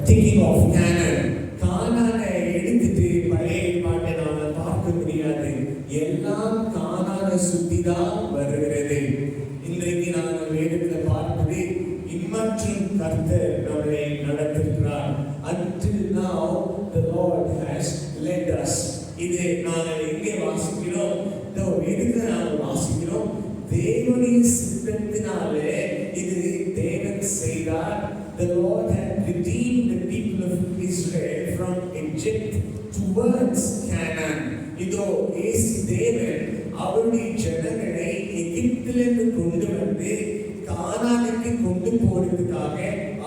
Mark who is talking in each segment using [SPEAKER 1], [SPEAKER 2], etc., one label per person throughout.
[SPEAKER 1] Taking of Canaan. கானானை எடுத்துட்டு பழைய ஏற்பாட்டை நாம பார்க்க முடியாது. எல்லாம் கானானை சுத்தி தான் வருகிறது. இன்றைக்கு நாங்கள் வேதத்துல பார்ப்பது இம்மற்றும் கர்த்தர் நம்மை நடத்துகிறார். Until now the Lord has led us. இது நாங்கள் எங்கே வாசிக்கிறோம்? இந்த வேதத்துல நாங்கள் வாசிக்கிறோம். தேவனுடைய சித்தத்தினாலே இது தேவன் செய்தார். The Lord had redeemed the people of Israel from Egypt towards Canaan. இதோ இயேசு தேவன் அவருடைய ஜனங்களை எகிப்திலிருந்து கொண்டு வந்து கானானுக்கு கொண்டு போறதுக்காக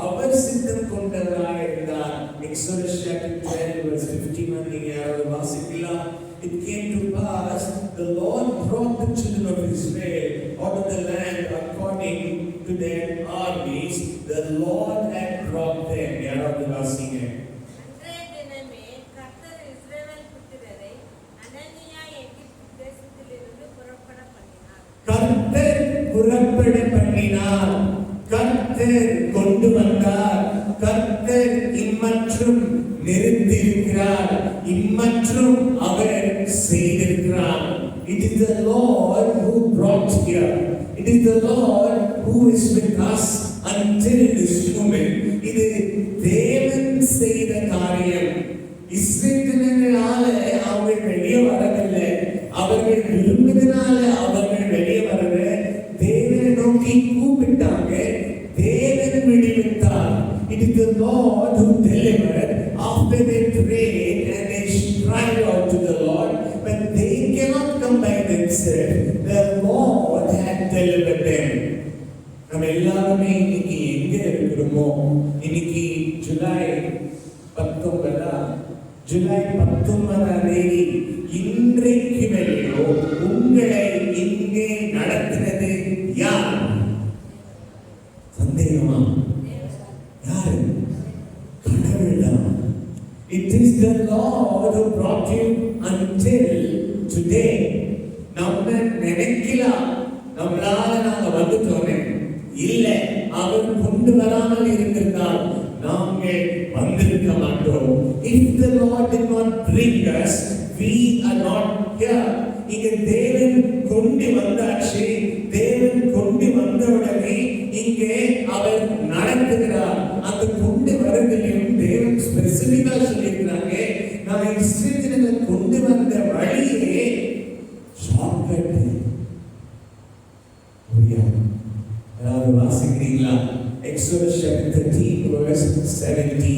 [SPEAKER 1] அவர் சித்தம் கொண்டவராக இருந்தார். Exodus chapter 12 verse 51 நீங்க யாராவது வாசிக்கலாம். It came to pass, the Lord brought the children of Israel out of the land according to their armies. The Lord had brought them. யாராவது வாசிங்க.
[SPEAKER 2] அன்றைய தினமே கர்த்தர் இஸ்ரவேல் புத்திரரை அனனியா எகிப்து தேசத்திலிருந்து புறப்பட பண்ணினார்.
[SPEAKER 1] கர்த்தர் புறப்பட பண்ணினார். கர்த்தர் கொண்டு வந்தார். கர்த்தர் இம்மற்றும் நிறுத்தியிருக்கிறார். இம்மற்றும் அவர் செய்திருக்கிறார். It is the Lord who brought here. It is the Lord who is with us until this moment. இது தேவன் செய்த காரியம். இஸ்ரவேலினால அவர்கள் வெளியே வரவில்லை. அவர்கள் விரும்பினால அவர்கள் வெளியே வரல. தேவனை நோக்கி கூப்பிட்டாங்க. தேவன் விடுவித்தார். It is the Lord who delivered after they prayed and they cried out to the Lord, but they cannot come by themselves. The Lord had delivered them. நம்ம எல்லாருமே இன்னைக்கு எங்க இருக்கிறோமோ, இன்னைக்கு ஜூலை 19ஆம் தேதி, இன்றைக்கு வரையோ உங்களை இங்கே நடத்தினது யார்? சந்தேகமா? யாரு? கடவுள்தான். It is the Lord who brought you until today. நம்ம நினைக்கலாம் நம்மளால நாங்க வந்துட்டோமே. இல்ல, அவர் கொண்டு வராமல் இருந்திருந்தால் நாங்கள் வந்திருக்க மாட்டோம். If the Lord did not bring us, we are not here. இங்க தேவன் கொண்டு வந்தாச்சு. தேவன் கொண்டு வந்தவுடனே இங்கே அவர் நடத்துகிறார். அந்த கொண்டு வருவதிலும் தேவன் ஸ்பெசிபிக்கா சொல்லியிருக்கிறாங்க. நான் இஸ்ரவேலை கொண்டு வந்த வழியே ஷார்ட்கட். அதாவது வாசிக்கிறீங்களா? Exodus chapter 13 verse 17.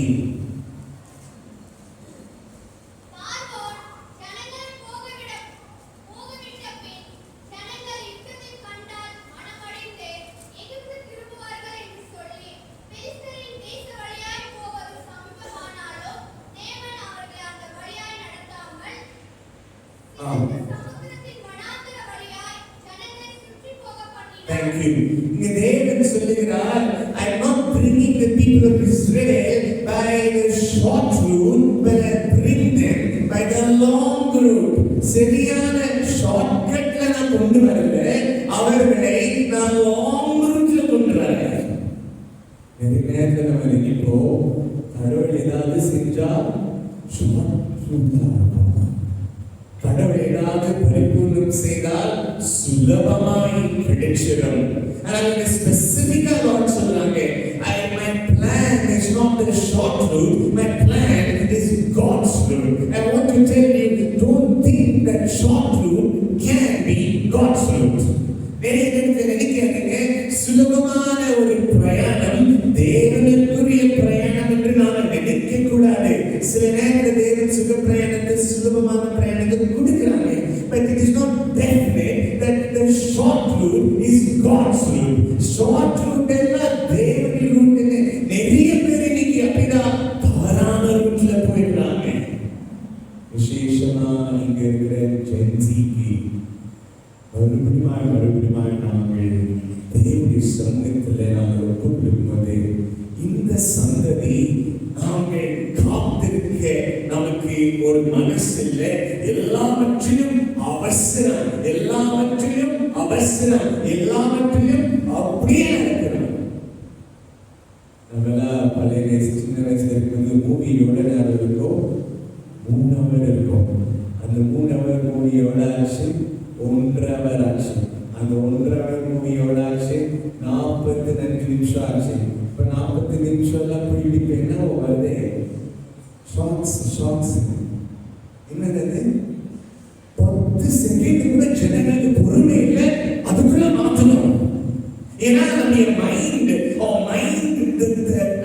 [SPEAKER 1] Thank you. இங்க தேவன் சொல்லுகிறார், I am not bringing the people of Israel by the short route, but I bring them by the long route. சரியான ஷார்ட்கட்ல நான் கொண்டு வரல, அவர்களை நான் லாங் ரூட்ல கொண்டு வரேன். நிறைய நேரத்தில் நம்ம நினைப்போம், கடவுள் ஏதாவது செஞ்சா ஷார்ட் ரூட்ல கடவுள் ஏதாவது பரிபூர்ணம் செய்தால் சுலபமாய் கிடைச்சிடும். ஆனால் இங்க ஸ்பெசிபிக்கா லார்ட் சொல்றாங்க, my plan is not the short route, my plan is God's route. I want to tell you, don't think that short route can be God's route. நிறைய பேருக்கு நினைக்கிறாங்க சுலபமான ஒரு பிரயாணம் தேவனுக்குரிய பிரயாணம் என்று நாம் நினைக்க கூடாது. சில நேரத்தில் தேவன் சுக பிரயாணத்தை சுலபமான பிரயாணத்தை கொடுக்கிறாங்க. But it is not definite that the short route is God's route. Short route எல்லாம் தேவனுடைய route. நிறைய பேர் இன்னைக்கு அப்படிதான் தவறான ரூட்ல போயிடுறாங்க. விசேஷமா இங்க இருக்கிற ஜென்சிக்கு மறுபடியும் நாங்கள் தேவனுடைய சமூகத்தில் நாங்கள் ஒப்புக்கொள்ளும்போது இந்த சந்ததி நாங்கள் காத்திருக்க நமக்கு ஒரு மனசு இல்லை. எல்லாவற்றிலும் அவசரம், எல்லாவற்றிலும் அவசரம், எல்லாவற்றிலும் அப்படியே நடக்கணும். நம்மளா பழைய சின்ன வயசுல மூவியோட ஆச்சு 45 நிமிஷம் ஆச்சு. இப்ப 45 நிமிஷம் எல்லாம் போயிட்டு என்ன வருது? ஷார்ட்ஸ் என்னது? 10 செகண்ட் கூட ஜனங்களுக்கு பொறுமை இல்லை, அதுக்குள்ள மாத்தணும். ஏன்னா நம்ம mind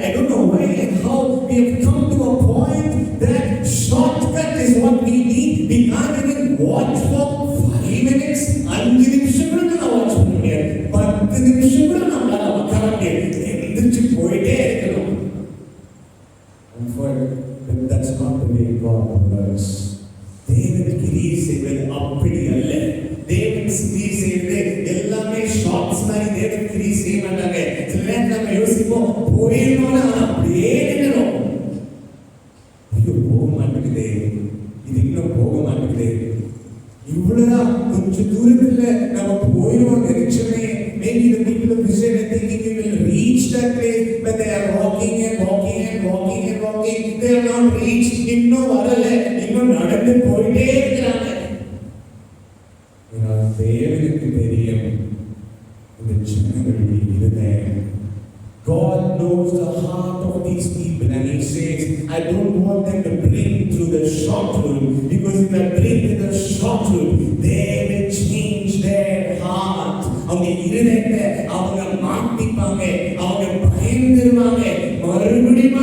[SPEAKER 1] I don't know why and how we have come to a point that shortcut is what we need. We can't even watch for 5 minutes. 5 நிமிஷம் கூட நான் வாட்ச் பண்ண முடியாது, 10 நிமிஷம் கூட நம்மளால உட்கார முடியாது, எந்திரிச்சு போயிட்டே இருக்கணும். That's not the way God works. தேவன் கிரியை செய்வது அப்படி அல்ல. தேவன் கிரியை செய்வது எல்லாமே ஷார்ட்ஸ் மாதிரி தேவன் கிரியை செய்ய மாட்டாங்க. சில நேரம் நம்ம யோசிப்போம், போயிடணும்னா அப்படியே நினைக்கிறோம், ஐயோ போக மாட்டேங்குது, இது இன்னும் போக மாட்டேங்குது, இவ்வளவுதான் கொஞ்சம் தூரத்துல நம்ம போயிடுவோம் நினைச்சோமே. Maybe the people of Israel are thinking we will reach that place, but they are walking. They have not reached. இன்னும் வரல, இன்னும் நடந்து போயிட்டே இருக்கிறாங்க. தேவனுக்கு தெரியும் இந்த ஜனங்களுடைய இருதயம். God knows the heart of these people and he says, I don't want them to bring through the short route, because if I bring through the short route, they will change their heart. அவங்க இருதயத்தை அவங்க மாத்திப்பாங்க, அவங்க பயந்துருவாங்க, மறுபடியும்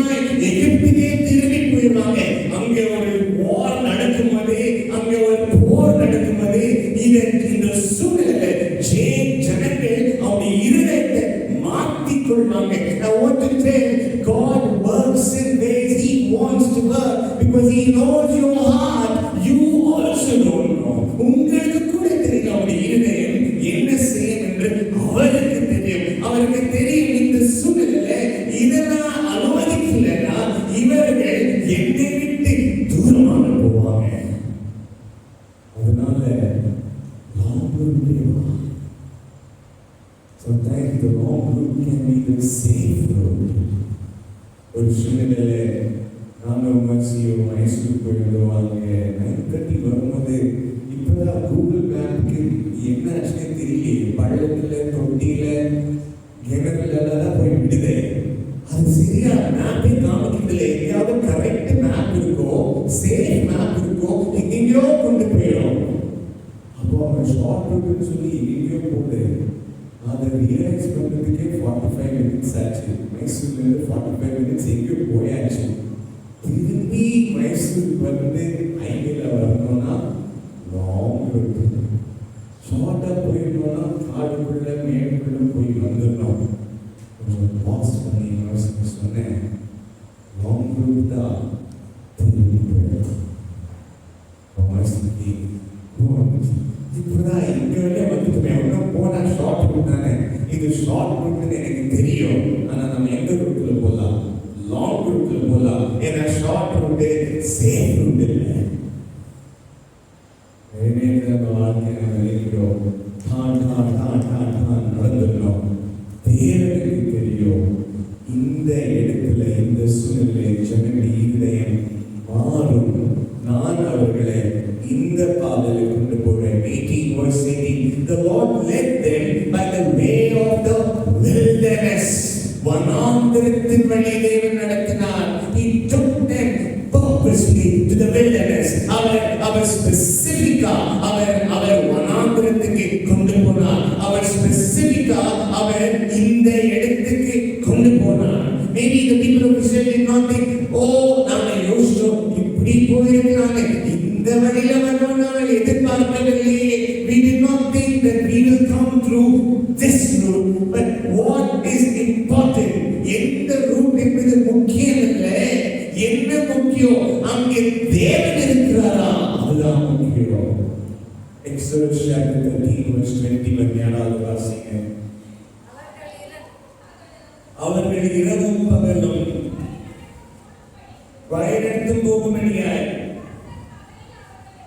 [SPEAKER 1] எகிப்துக்கே திரும்பி போயிடுவாங்க. அங்க ஒரு போர் நடக்கும்போது இந்த சூழ்நிலை ஜனங்கள் அவங்க இருதயத்தை மாத்திக்கொள்வாங்க. I want to tell God works in ways he wants to work, because he knows your heart. You also don't know. உங்களுக்கு கூட தெரியும் அவருடைய இருதயம் என்ன செய்யும் என்று அவருக்கு தெரியும். அவருக்கு தெரியும் இந்த சூழ்நிலை இதெல்லாம் அனுமதிக்கலன்னா இவர்கள் என்னை விட்டு தூரமாக போவாங்க. அதனால sometimes the long route can be the safe route. ஒரு சூழ்நிலையில நானும் மசியும் மைசூர் போயிருந்தோம். அங்கே 9:30 வரும்போது இப்பதான் கூகுள் மேப்புக்கு என்ன ஆச்சுன்னே தெரியல, பள்ளத்துல தொட்டியில கிணறுல தான் போய் விடுது. அது சரியா மேப்பே காமிக்கிறதுல எங்கேயாவது கரெக்ட் மேப் இருக்கும், சேஃப் மேப் இருக்கும், எங்கெங்கயோ கொண்டு போயிடும். அப்போ அவங்க ஷார்ட் ரூட்னு சொல்லி எங்கேயோ போட்டு அதை ரியலைஸ் பண்ணுறதுக்கே 45 மினிட்ஸ் ஆச்சு. மைசூர்லேருந்து 45 மினிட்ஸ் எங்கேயோ போயாச்சு. திரும்பி மைசூருக்கு வந்து ஹைவேல வரணும்னா லாங் ரூட். ஷார்ட்டாக போயிடணும்னா காடுக்குள்ள மேடுக்குள்ள போய் வந்துடணும். கொஞ்சம் பாஸ் பண்ணி யோசிச்சு சொன்னேன், லாங் ரூட் தான் திரும்பி போயிடும். மைசூருக்கு இப்பதான் இங்க வந்துட்டுமே ஒன்றும் போனால் ஷார்ட் ரூட் தானே, இது ஷார்ட் ரூட்னு எனக்கு தெரியும். ஆனால் நம்ம எந்த ரூட்ல போகலாம்? லாங் ரூட்ல போகலாம். ஏன்னா ஷார்ட் ரூட்டு சேஃப் ரூட் இல்லை. நம்ம வாழ்க்கையை நம்ம இருக்கிறோம், நடந்துடணும். தேவனுக்கு தெரியும் இந்த இடத்துல இந்த சூழ்நிலை ஜனங்களுடைய இருதயம் மாறும், நான் அவர்களை இந்த பாதையில் கொண்டு போறேன். 18:18 The Lord led them by the way of the wilderness. வனாந்திரத்தின் வழி தேவன் நடத்தினார். He took them purposely to the wilderness. அவர் ஸ்பெசிபிக்கா அவர் வனாந்திரத்துக்கு கொண்டு போனார். அவர் ஸ்பெசிபிக்கா அவர் இந்த இடத்துக்கு கொண்டு போனார். Maybe the people of Israel did not think, நாம யோசிச்சோம் இப்படி போயிருக்கிறாங்க, இந்த வழியில வரணும் நாங்கள் எதிர்பார்க்கவில்லையே. We did not think that we will come through this route. But what is important? எந்த ரூட் என்பது முக்கியம் இல்லை, என்ன முக்கியம்? அங்கே தேவன் இருக்கிறாரா, அதுதான் முக்கியம். Exodus chapter 13:20 ஞானாவது வாசிங்க. அவர்கள் இரவும் பகலும் வயலெடுத்து போகும்படியாய்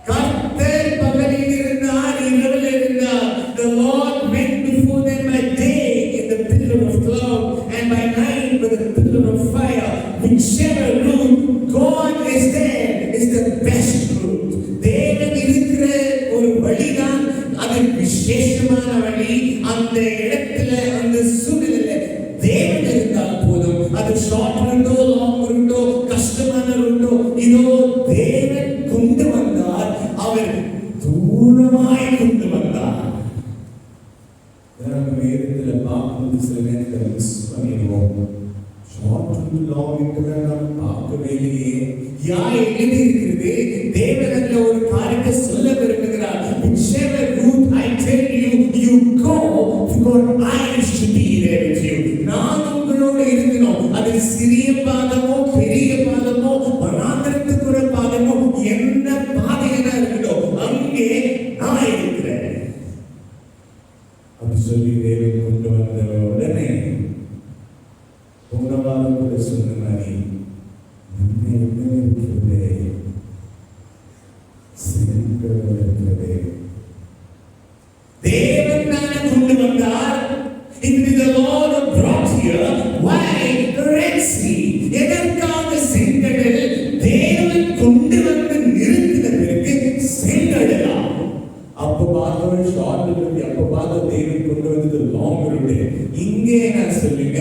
[SPEAKER 1] கர்த்தர் பகலில் இருந்தார், இரவில் இருந்தார். The Lord went before them by day in the pillar of cloud and by night with a pillar of fire. Whichever route God is there is the best route. தேவன் இருக்கிற ஒரு வழிதான் அது விசேஷமான வழி. அந்த வேதத்துல பார்க்கும்போது சில நேரத்தில் மிஸ் பண்ணிடுவோம். ஷார்ட் லாங் நாம் பார்க்கவே இல்லையே. யார் எழுதி இருக்கிறது? தேவன் ஒரு காரியத்தை சொல்ல விரும்புகிறார். Whichever route I tell you, you go, because I should be there with you. நான் உங்களோடு இருக்கணும். அது சிறிய பாதமோ பெரிய பாதமோ வனாந்தரத்துக்கு ஒரு பாதமோ எந்த பாதையா இருக்கட்டும், அங்கே நான் இருக்கிறேன் அப்படி சொல்லி தேவன் கொண்டு வந்த உடனே போன வாரம் கூட சொன்ன மாதிரி என்ன இருக்கிறது? இருக்கிறது. தேவன் தானே கொண்டு வந்தார். It is the Lord who brought here. Why the Red Sea? எதற்காக செங்கடல்? தேவன் கொண்டு வந்து நிறுத்தின பிறகு செங்கடலா? அப்ப பார்த்தோம் ஷார்ட் ரூட், அப்ப பார்த்தோம் தேவன் கொண்டு வந்தது லாங் ரூட். இங்கே நான் சொல்லுங்க,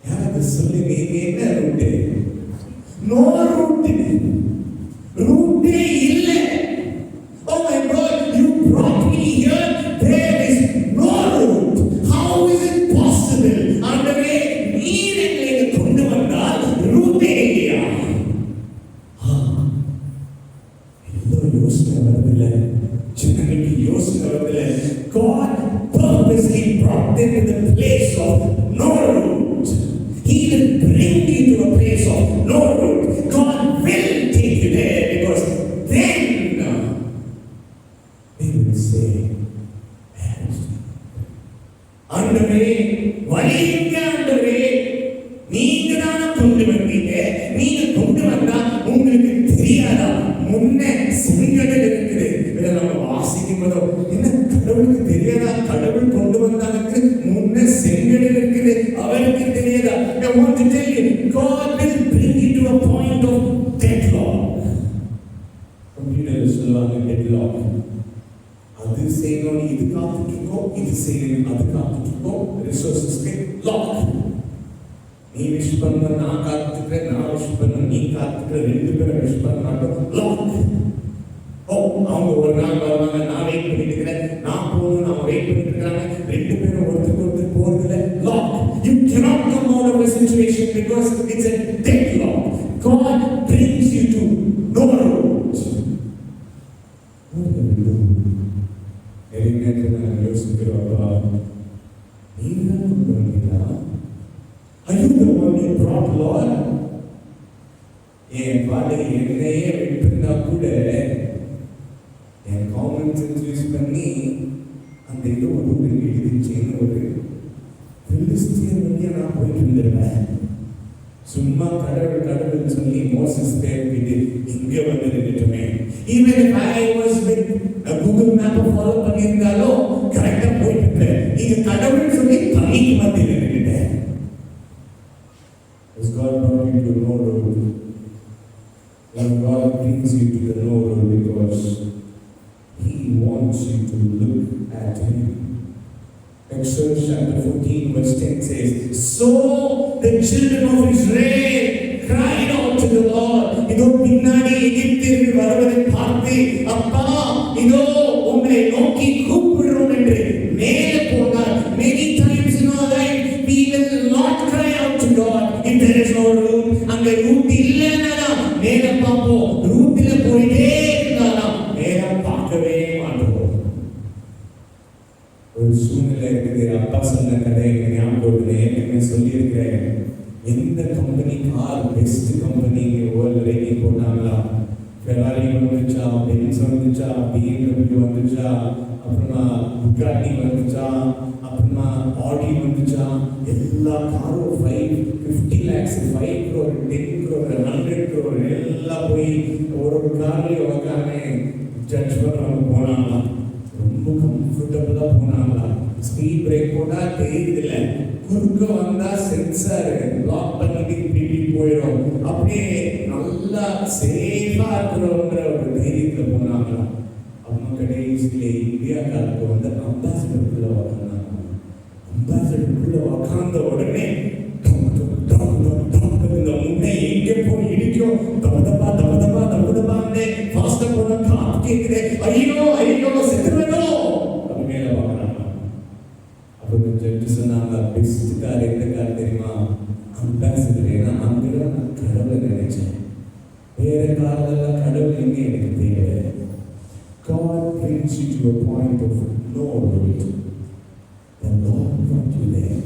[SPEAKER 1] யாராவது சொல்லுங்க, இங்க என்ன ரூட்? நோ ரூட், ரூட்டே இல்ல. Oh my God, you brought me here. There is no route. How is it possible? ஆண்டவரே, நீர் எங்களை கொண்டு வந்தால் ரூட்டே இல்லையா? எல்லாம் யோசனை வரதில்லை, ஜனங்களுக்கு யோசனை வரதில்லை. God purposely brought them to the place of no route. He will bring you to a place of no route. God will take you there, because then they will say, ஆண்டவரே வழிங்க, ஆண்டவரே நீங்க தான கொண்டு வந்தீங்க. நீங்க கொண்டு வந்தா உங்களுக்கு தெரியாதா முன்ன செங்கடல் இருக்குது? இதை நம்ம வாசிக்கும் போதோ என்ன கடவுளுக்கு தெரியாதா? கடவுள் கொண்டு வந்தாங்க முன்ன செங்கடல் இருக்குது, அவருக்கு தெரியாதா? I want to tell you, God will bring you to a point of deadlock. Computer சொல்லுவாங்க deadlock. அது செய்யணும், இது காத்துட்டு இருக்கோம், இது செய்யணும், அது காத்துட்டு இருக்கோம். ரிசோர்ஸஸ்க்கு லாக். நீ விஷ் பண்ண, நான் காத்துக்கிறேன், நான் விஷ் பண்ண, நீ காத்துக்கிற, ரெண்டு பேரும் விஷ் பண்ண மாட்டோம். லாக். ஓ, அவங்க ஒரு நாள் வருவாங்க, நான் வெயிட் பண்ணிட்டு இருக்கிறேன், நான் போகணும், நான் வெயிட் பண்ணிட்டு இருக்கிறாங்க, ரெண்டு பேரும் ஒருத்தருக்கு ஒருத்தர் போறதில்ல. Lock. You cannot come out of a situation because it's a deadlock. God brings you to no road. நான் யோசிக்கிறோம்ப்பா, நீங்க கொண்டு வந்தீங்களா? Are you the one who brought Lord? என் பாதை என்னையே விட்டுருந்தா கூட என் காமன் சென்ஸ் யூஸ் பண்ணி அந்த இது ஒரு எழுதிச்சேன்னு ஒரு பிலிஸ்தீன் வழியா நான் போயிட்டு இருந்திருப்பேன். சும்மா கடவுள் கடவுள் சொல்லி மோசஸ் தேவைட்டு இங்க வந்து நின்றுட்டுமே. Even if I was with a Google map follow பண்ணியிருந்தாலும் கரெக்டா போயிட்டு இருப்பேன். நீங்க கடவுள் சொல்லி தனிக்கு மத்தியில் நின்றுட்டேன். As God brought you to no road, when God brings you to the no road, because He wants you to look at Him. Exodus chapter 14 verse 10 says, so the children of Israel cried out to the Lord. இதோ பின்னாடி எகிப்தியர்கள் வருவதை பார்த்து, அப்பா இதோ உங்களை நோக்கி கூப்பிடுறோம் என்று மேலே போனார். Many times in our life we will not cry out to God if there is no route. அங்க ரூட் இல்லைன்னா மேலே பார்ப்போம், ரூட்ல போயிட்டே இருந்தாலும் மேலே பார்க்கவே மாட்டோம். ஒரு சூழ்நிலை இருக்குது. அப்பா சொன்ன கதை ஞாபகம் ஏற்கனவே சொல்லியிருக்கிறேன். எந்த company car best company world rating போட்டாங்களா? ஃபெராரி வந்துச்சா, பென்ஸ் வந்துச்சா, BMW வந்துச்சா, அப்புறமா புகாட்டி வந்துச்சா, அப்புறமா ஆடி வந்துச்சா. எல்லா காரும் 50 lakhs, 5 crore, 10 crore, 100 crore எல்லாம் போய் ஒரு கார்லேயே உட்காந்து ஜட்ஜ் பண்ணுறவங்க போனாங்களா? ரொம்ப கம்ஃபர்டபுளாக போனாங்களா? ஸ்பீட் பிரேக் போட்டால் தெரியுதில்ல, குறுக்க வந்தால் சென்சார் லாக் பண்ணிட்டு பிடி போயிடும். அப்படியே நல்லா சேஃபாக இருக்கிறவங்கிற ஒரு தைரியத்தில் போனாங்களா? அவங்க கடைசியிலே இந்தியா காலத்துக்கு வந்து அம்பாசிடருக்குள்ளே உக்காந்தாங்க. அம்பாசிடருக்குள்ளே உக்காந்த உடனே இந்த முன்னே எங்கே போய் இடிக்கும், தபதப்பா தபதப்பா தபதப்பான்னு ஃபாஸ்ட்டாக போன காத்து கேட்குது. ஐயோ ஐயோ செத்துருவேனோ. அது மேலே பார்க்குறாங்க. அப்போ ஜட்ஜு சொன்னாங்க, பெஸ்ட் கார் எந்த கார் தெரியுமா? அம்பாசிடர். ஏன்னா அங்கெல்லாம் நான் கடவுளை நினைச்சேன், வேற காரணம் கடவுள் எங்கே எனக்கு தேவை. God brings you to a point of no road. The Lord brought you there.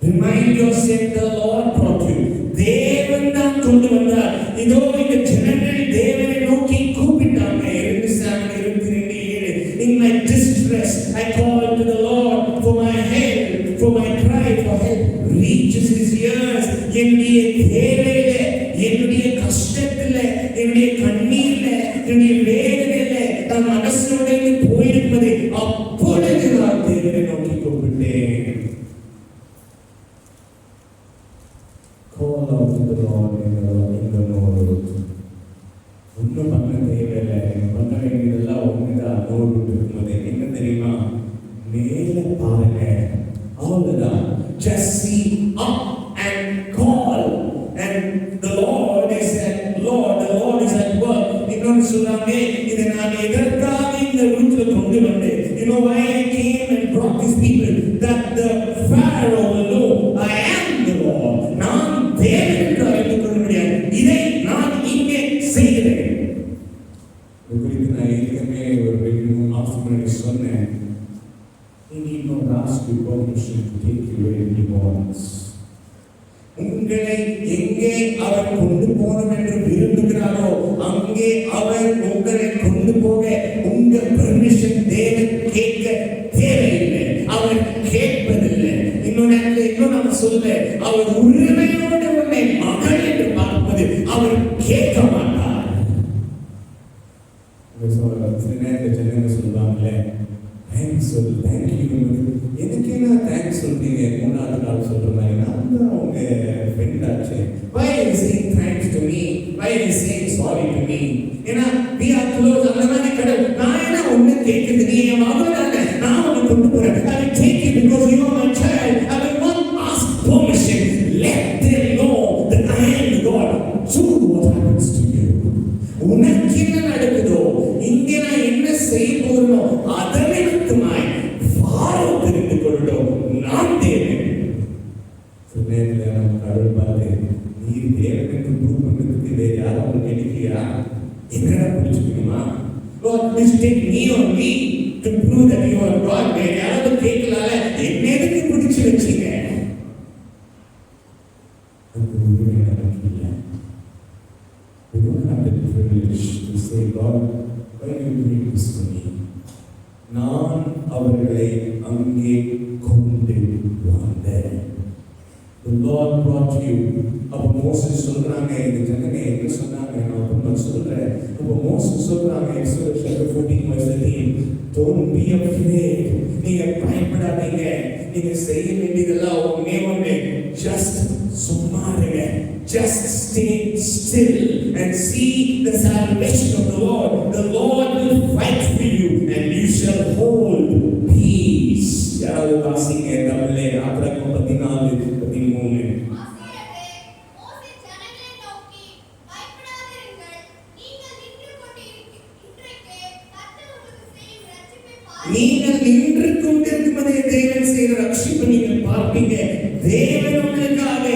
[SPEAKER 1] Remind yourself, the Lord brought you. தேவன் தான் கொண்டு வந்தார். இதோ இந்த ஜனங்கள் தேவனை நோக்கி கூப்பிட்டாங்க. 2 In my distress, I called to the Lord for my help, for my cry for help reaches his ears. என்னுடைய தேவையில, என்னுடைய கஷ்டத்துல, என்னுடைய கண்ணீர்ல, என்னுடைய வேதனையில நான் மனசோட போயிருப்பதை அப்பொழுது நான் தேவனை நோக்கி கூப்பிட்டேன். Call out to the Lord in the Lord. ஒன்றும் பண்ண தேவையில்லை, பண்ண வேண்டியதெல்லாம் ஒண்ணுதான். நோடு இருக்கும்போது என்ன தெரியுமா? மேல பாருங்க, அவ்வளவுதான். Just see up and call, and the Lord is at work. இன்னொன்னு சொல்றாங்க, இதை நான் எதற்காக இந்த ரூட்ல கொண்டு வந்தேன்? You know why I came and brought these people? That the Pharaoh will know I am the Lord. நான் தேவன் என்று அறிந்து கொள்ள முடியாது. இதை நான் இங்கே செய்கிறேன். குறித்து நான் ஏற்கனவே ஒரு 2-3 மாசம் முன்னாடி சொன்னேன். He need not ask you permission to take you where he wants. உங்களை எங்கே அவர் கொண்டு போகணும் என்று விரும்புகிறாரோ அங்கே அவர் உங்களை கொண்டு போக உங்க பெர்மிஷன் தேவன் கேட்க தேவையில்லை. அவர் கேட்பதில்லை. இன்னும் நம்ம சொல்ல, அவர் உரிமையோடு உன்னை மகள் என்று பார்ப்பது அவர் கேட்க மாட்டார். ஜனங்க சொல்லுவாங்களே, தேங்க்ஸ் சொல், தேங்க்யூ. எனக்கு என்ன தேங்க்ஸ் சொல்றீங்க? 3வது நாள் சொல்ற மாதிரி நான் தான் உங்க ஃப்ரெண்ட் ஆச்சு. Why are you saying thanks to me? Why are you saying sorry to me? ஏன்னா we are close. அவ்வளவுதானே கடவுள். நான் என்ன ஒண்ணு கேட்குது, நீ என் மகன் தானே, நான் உன்னை கொண்டு போறேன். I will take you because you are my child. I will not ask permission. Let them know that I am the God. So what happens to you? உனக்கு என்ன நடக்குதோ, இங்கே நான் என்ன செய்ய போறேனோ அதை நிமித்தமாய் ஃபாரோ தெரிந்து கொள்ளட்டும், நான் தேவன். சில நேரத்தில் நம்ம கடவுள் பார்த்து, நீ தேவன் என்று ப்ரூவ் பண்ணுறதுக்கு வேறு யாரும் நினைக்கிறியா? என்னடா பிடிச்சிக்கணுமா? Lord, please take me on me to prove that you are God. வேறு யாராவது கேட்கலால, என்ன எதுக்கு பிடிச்சி வச்சீங்க? அந்த உண்மை நமக்கு இல்லை. We don't have the privilege to say, God, why do you bring this to me? நான் அவர்களை அங்கே கொண்டு வந்தேன். The Lord brought you. அப்போ மோசஸ் சொல்றாங்க, இந்த ஜனங்க என்ன சொன்னாங்க? நான் சொல்றேன். அப்போ மோசஸ் சொல்றாங்க, Exodus chapter 14:13, don't be afraid. நீங்க பயப்படாதீங்க. நீங்க செய்ய வேண்டியதெல்லாம் ஒண்ணே, just சும்மா இருங்க. Just stay still and see the salvation of the Lord. The Lord will fight for you and you shall hold peace. யாராவது வாசிங்க தமிழே, ஆதியாகமம் 14:13. நீங்கள் நின்று கொண்டிருக்கும் தேவன் செய்கிற ரட்சிப்பை நீங்கள் பார்ப்பீங்க. தேவன் உங்களுக்காக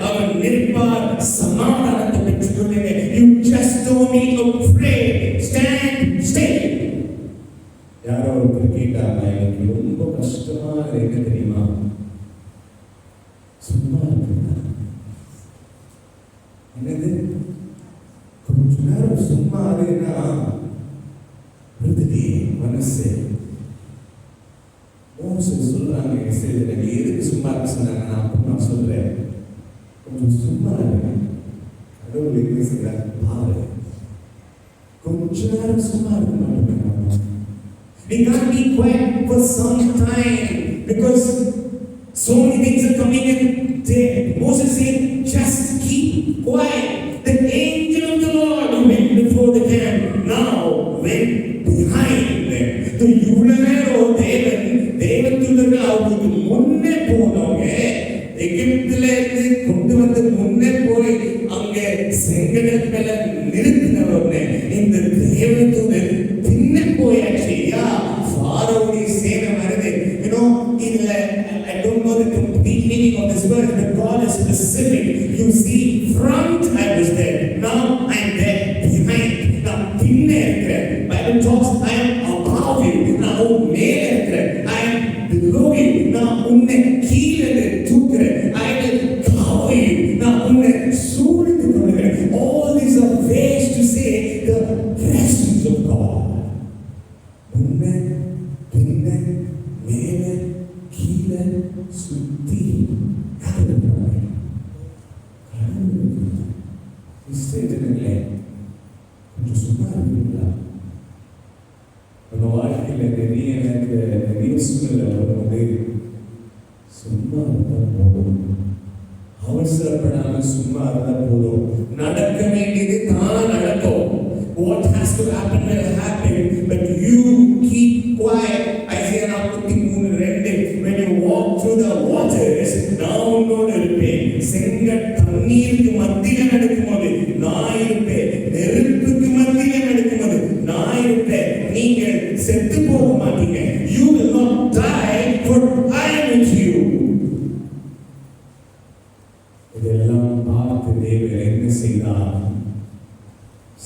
[SPEAKER 1] அவர் நிற்பார். சமாதானத்தை பெற்றுக் கொள்ளுங்க. You just don't be afraid. Stand still. யாரோ ஒருத்தர் கேட்டாங்க, எனக்கு ரொம்ப கஷ்டமா இருக்கு தெரியுமா? சும்மா இருக்குங்க. என்னது? கொஞ்ச நேரம் சும்மா இருன்னா விடுதலை மனசு. மோசஸ் சொல்றாங்க, எனக்கு எதுக்கு சும்மா இருக்க சொன்னாங்க? நான் சொல்றேன், கொஞ்சம் சும்மா இருங்க. கடவுள் என்ன செய்யறாரு பாரு. கொஞ்ச நேரம் சும்மா இருக்க மாட்டோம். We can't be quiet for some time because so many things are coming in. Moses said, just keep quiet. The angel of the Lord went before the camp, now went behind them. The யுவனேரோ தேவன் தூதர்கள் அவருக்கு முன்னே போனவங்க, எகிப்தில இருந்து கொண்டு வந்து முன்னே போய் அங்கே செங்கடல் மேல நிறுத்தினவங்க. இந்த தேவ தூதர் பின்ன போயாச்சு. ஃபாரோவுடைய சேனை வருது. I don't know the complete meaning of this word, but God is specific. You see, front I was there, now I am there behind. நான் பின்னே இருக்கிறேன். Bible talks, I am above you. நான் உன் மேலே இருக்கிறேன். I am below you. நான் உன்னை கீழே தூக்குறேன். I will cover you. நான் உன்னை சூழ்ந்து கொள்கிறேன். All these are ways to say the presence of God. உன்னை பின்னே மேலே கீழே சுத்தி யாருக்கிறாங்க? கிறிஸ்தவர்களே, கொஞ்சம் சும்மா இருக்கீங்களா? நம்ம வாழ்க்கையில் நிறைய சூழ்நிலை வரும்போது சும்மா இருந்தால் போதும், அவசரப்படாமல் சும்மா இருந்தால் போதும். நடக்க வேண்டியது தான் நடக்கும். What has to happen will happen, but you keep quiet. Isaiah 43:2. When you walk through the waters, நான் உன்னோடு இருப்பேன். செங்கட் தண்ணீருக்கு மத்தியில் நடக்கும்போது நான் இருப்பேன். நெருப்புக்கு மத்தியில் நடக்கும்போது நான் இருப்பேன். நீங்கள் செத்து போக மாட்டீங்க. You will not die, for I am with you. இதெல்லாம் பார்த்து தேவன் என்ன செய்தார்?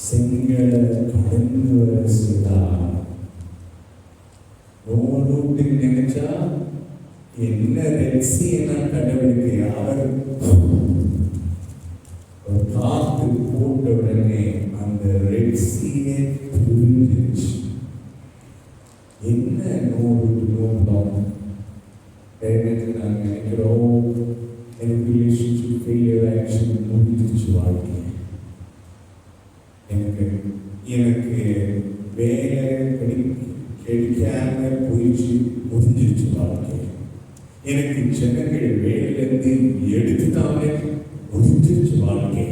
[SPEAKER 1] செங்கலை கடந்து வர செய்தார். நோடு நினைச்சா என்ன ரெட்சி என்ன கடவுளுக்கு அவர் காத்து போட்ட உடனே அந்த ரெட்சியே புரிஞ்சிச்சு. என்ன நோடு நோண்டோம் நாங்கள் நினைக்கிறோம் எனக்கு ரிலேஷன்ஷிப் ஃபெயிலியர் ஆக்ஷன் முடிஞ்சிச்சு வாழ்க்கை. எனக்கு வேலை கிடைக்காம போயிடுச்சு, முடிஞ்சிருச்சு வாழ்க்கை. எனக்கு ஜனங்கள் வேலையிலிருந்து எடுத்துட்டாங்க, முடிஞ்சிருச்சு வாழ்க்கை.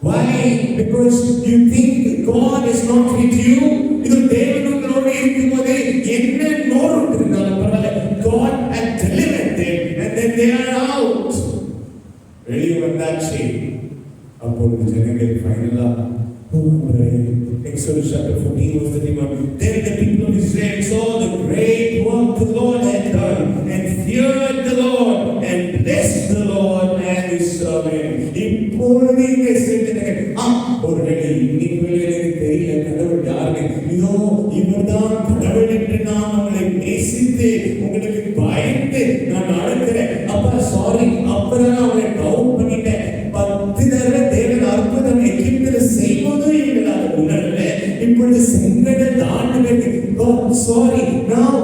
[SPEAKER 1] Why? Because you think God is not with you. இது தேவன் உங்களோடு இருக்கும்போது என்ன நோடு இருந்தாலும் பரவாயில்ல. God had delivered them and then they are out. வெளியே வந்தாச்சு. அப்பொழுது ஜனங்கள் ஃபைனலா Exodus chapter 14 verse 31. Then the people of Israel saw the great work the Lord had done and feared the Lord and blessed the Lord and his servant. இப்பொழுது இங்கே செஞ்சனங்கள் ஒருவேளை இன்னைக்கு எனக்கு தெரியல கடவுள் யாருன்னு. இதோ இவர்தான் கடவுள் என்று நான் உங்களை நேசித்து உங்களுக்கு பயந்து நான் நடக்கிறேன். அப்பா சாரி, அப்புறம் நான் உங்களை டவுன் பண்ணிட்டேன். 10 தடவை தேவன் அற்புதம் எகிப்தில் செய்வதும் எங்களால் உணரல. இப்பொழுது செங்கடை தாண்டுவதற்கு God sorry, now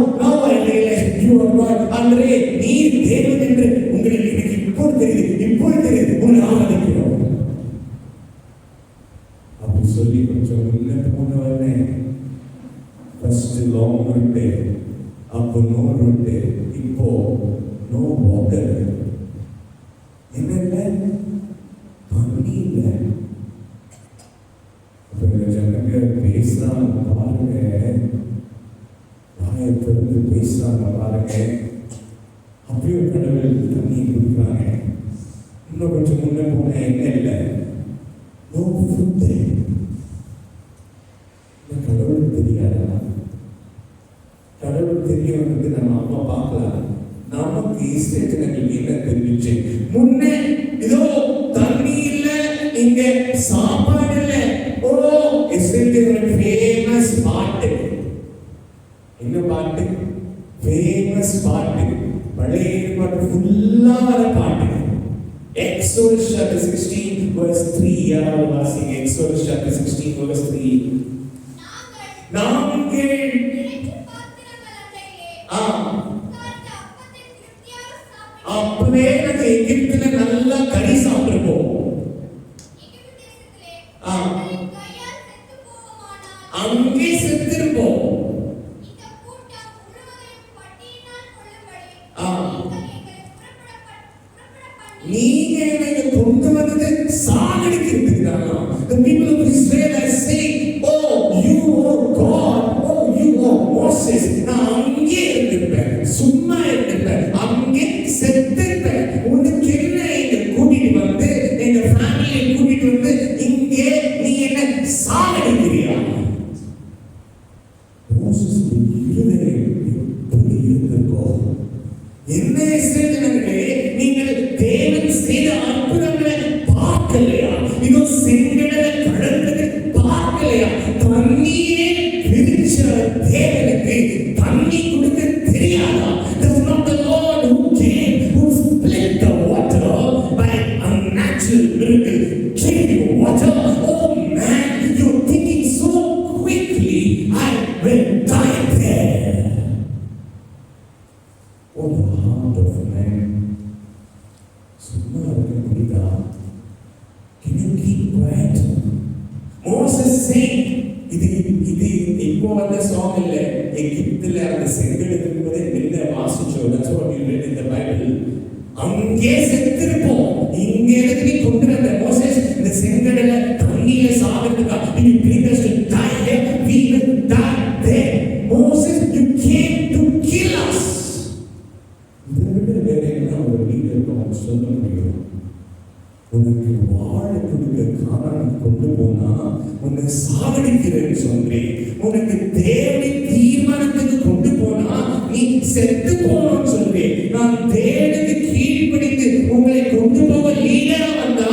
[SPEAKER 1] I realize you are God. அன்றே நீ தேவன் என்று உங்களுக்கு எனக்கு இப்பொழுது தெரியுது உங்களை ஆராதிக்கிறோம். அப்படி சொல்லி கொஞ்சம் முன்ன போனவனே ஃபர்ஸ்ட் லாங் ரூட்டு, அப்போ நோ ரூட்டு, இப்போ நோ வாட்டர். என்ன தண்ணி இல்லை. ஜனங்க பேசுறாங்க பாருங்க, வாயை திறந்து பேசுறாங்க பாருங்க. அப்படியே கடவுள் தண்ணி கொடுக்குறாங்க. இன்னும் கொஞ்சம் முன்ன போன என்ன இல்லை, நோ ஃபுட்டு. கடவுள் தெரியாதா? கடவுள் தெரியவனுக்கு நம்ம அம்மா பார்க்கலாம். நமக்கு இஸ்ரேலுக்கு என்ன தெரிஞ்சிச்சு? முன்னே இதோ தண்ணி இல்ல, இங்க சாப்பாடு இல்ல. ஓ இஸ்ரேலுக்கு ஃபேமஸ் பாட்டு. என்ன பாட்டு? ஃபேமஸ் பாட்டு. பழைய ஏற்பாடு ஃபுல்லா வர பாட்டு. Exodus chapter 16 verse 3. யாராவது வாசிங்க. Exodus chapter 16 verse 3. நாங்கள் அப்பவே நாங்கள் எகிப்துல நல்லா கறி சாப்பிட்டுருப்போம். அங்கே செத்துருப்போம். நீங்க எனக்கு கொண்டு வந்தது சாகடிக்கிறதுக்கு தான். The people of Israel are saying, oh you are God, oh you are Moses. நான் அங்கே இருந்திருப்பேன், சும்மா இருந்திருப்பேன், அங்கே செத்திருப்பேன். உனக்கு என்ன இங்க கூட்டிட்டு வந்து எங்க ஃபேமிலியை கூட்டிட்டு வந்து இங்கே நீ என்ன சாகடிக்கிறியா? மோசஸ் இருதயம் எப்படி இருந்திருக்கோ என்ன இஸ்ரவேல் ஜனங்களே, நீங்கள் தேவன் செய்த அற்புதங்களை பார்க்கலையா? இதோ செங்கடலை கடந்தது பார்க்கலையா? தண்ணியே பிரிச்ச தேவனுக்கு தண்ணி கொடுக்க தெரியாதா? Does not the Lord who came, who split the water by a natural miracle, gave you water? Oh man, you're thinking so quickly, I will die there. Oh, the heart of man. சும்மா இருக்க முடியுதா? Can you keep quiet? Moses saying, இது இப்போ வந்த song இல்ல, எகிப்துல அந்த செங்கல் இருக்கும்போதே நின்று வாசிச்சோம். That's what we read in the Bible. அங்கே செத்திருப்போம், இங்க எதுக்கு நீ கொண்டு வந்த மோசஸ்? இந்த செங்கடல தண்ணியில சாகிறதுக்கா? You bring us to die here, we will die there. Moses, you came to kill us. இதை விட வேற என்ன ஒரு லீடர் நம்ம சொல்ல முடியும்? உனக்கு வாழ கொடுக்க காரணம் கொண்டு போனா உன்னை சாவடிக்கிறேன்னு சொல்றேன். உனக்கு தேவை தீர்மானத்துக்கு கொண்டு போனா நீ செத்து போனோம்னு சொல்றேன். நான் தேவனுக்கு கீழ்ப்படிந்து உங்களை கொண்டு போக லீடரா வந்தா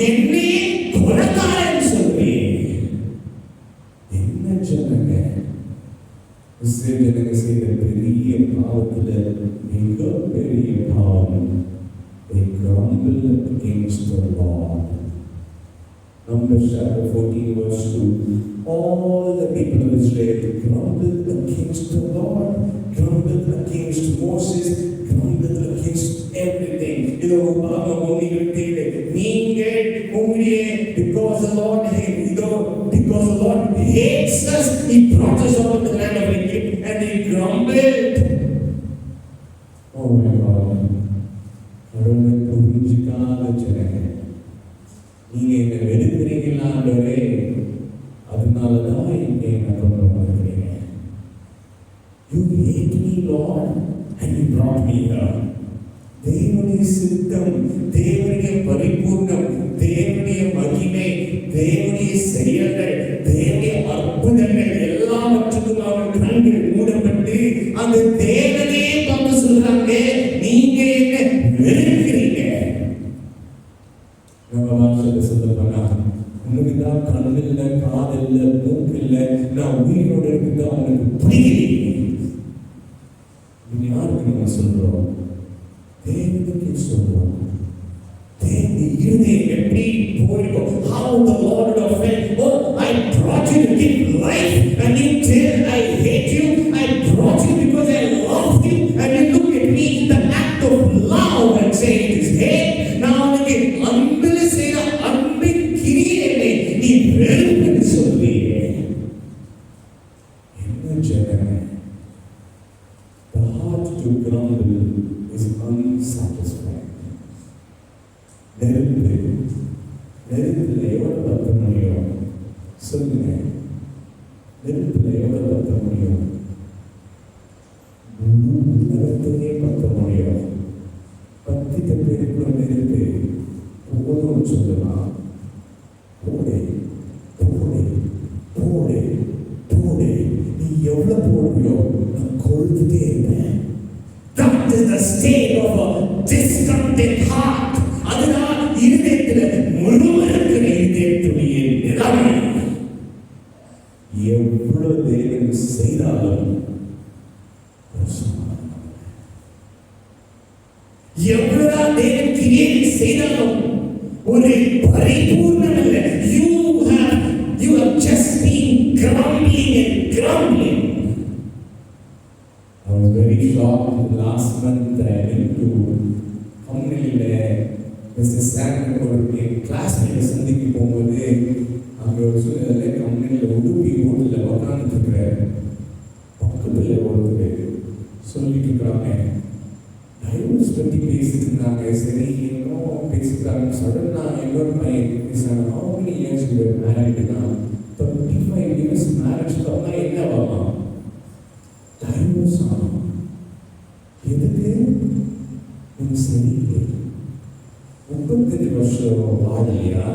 [SPEAKER 1] என்னே கொலைக்காரன் சொல்றேன். என்ன சொன்னாங்க? இஸ்ரவேல் ஜனங்க செய்த பெரிய பாவத்துல மிக பெரிய பாவம். They grumbled against the Lord. Numbers chapter 14 verse 2. All the people of Israel grumbled against the Lord, grumbled against Moses, grumbled against everything. You know, because the Lord hates us, He brought us out of the land of Egypt, and they grumbled. Oh my God. கடவுளை புரிஞ்சுக்காத ஜனங்க, நீங்க என்ன வெறுக்கிறீங்களா ஆண்டவரே? அதனாலதான் இங்க என்ன கொண்டு வந்திருக்கிறீங்க. You hate me, Lord, and you brought me here. தேவனுடைய சித்தம், தேவனுடைய பரிபூர்ணம், தேவனுடைய மகிமை, தேவனுடைய செயல்கள், தேவனுடைய அற்புதங்கள் எல்லாவற்றுக்கும் அவர் கண்கள் மூடப்பட்டு அந்த தேவனே பார்த்து சொல்றாங்க, நீங்க என்ன வெறுக்கிறீங்க. நம்ம வாசல சொல்ல போனா, உனக்குதான் கண் இல்லை, காது இல்லை, மூக்கு இல்லை, நான் உயிரோடு இருக்குதா உனக்கு பிடிக்கலையே. இது யாருக்கு நம்ம சொல்றோம்? தேவனுக்கு சொல்றோம். தேவனுடைய இருதயம் எப்படி போயிருக்கும்? How the Lord would have felt, oh, I brought you to give life, and you tell I hate you. I brought you because I love you, and you look at me, the act of love, and say it is hate. நான் உனக்கு அன்பில் செய்த அன்பின் கிரியையை நீ வெறுப்புன்னு சொல்றியே. என்ன ஜனமே, the heart to grumble is unsatisfied. நெருப்புல எவ்வளவு பத்த முடியும் சொல்லுங்க? நெருப்புல எவ்வளவு பத்த முடியும்? உலகத்தையே பத்த முடியும். 10 பேருக்குள்ள நெருப்பு போதும் சொல்லலாம். போடே போடே போடே போடே, நீ எவ்வளவு போடுறியோ நான் கொழுந்துட்டே இருப்பேன். That is the state of a discontented heart. அதுதான் இருதயத்துல முழுவதுக்கிற இருதயத்துடைய நிலைமை. எவ்வளவு தேவன் செய்தாலும், எவ்வளவுதான் தேவன் கிரியை செய்தாலும் ஒரு பரிபூர்ணம் இல்லை. You have just been grumbling and grumbling. I was very shocked last month. I went to Hamnilile, Mr. Sam ஒரு கிளாஸ்மேட் சந்திக்கு போகும்போது அங்கே ஒரு சூழ்நிலை கம்பெனியில் உடுப்பி ஹோட்டலில் உட்காந்துட்டு இருக்கிற பக்கத்தில் ஒருத்தர் சொல்லிட்டு இருக்கிறாங்க. டைவர்ஸ் பற்றி பேசிட்டு இருந்தாங்க. சரி இன்னும் பேசிக்கிறாங்க. சடனாக இன்னொரு பையன் பேசுகிறாங்க, how many years you were married? 35 years marriage பண்ணா என்ன ஆகும்? டைவர்ஸ் ஆகும். எதுக்கு? சரியில்லை. 35 வருஷம் வாழலையா?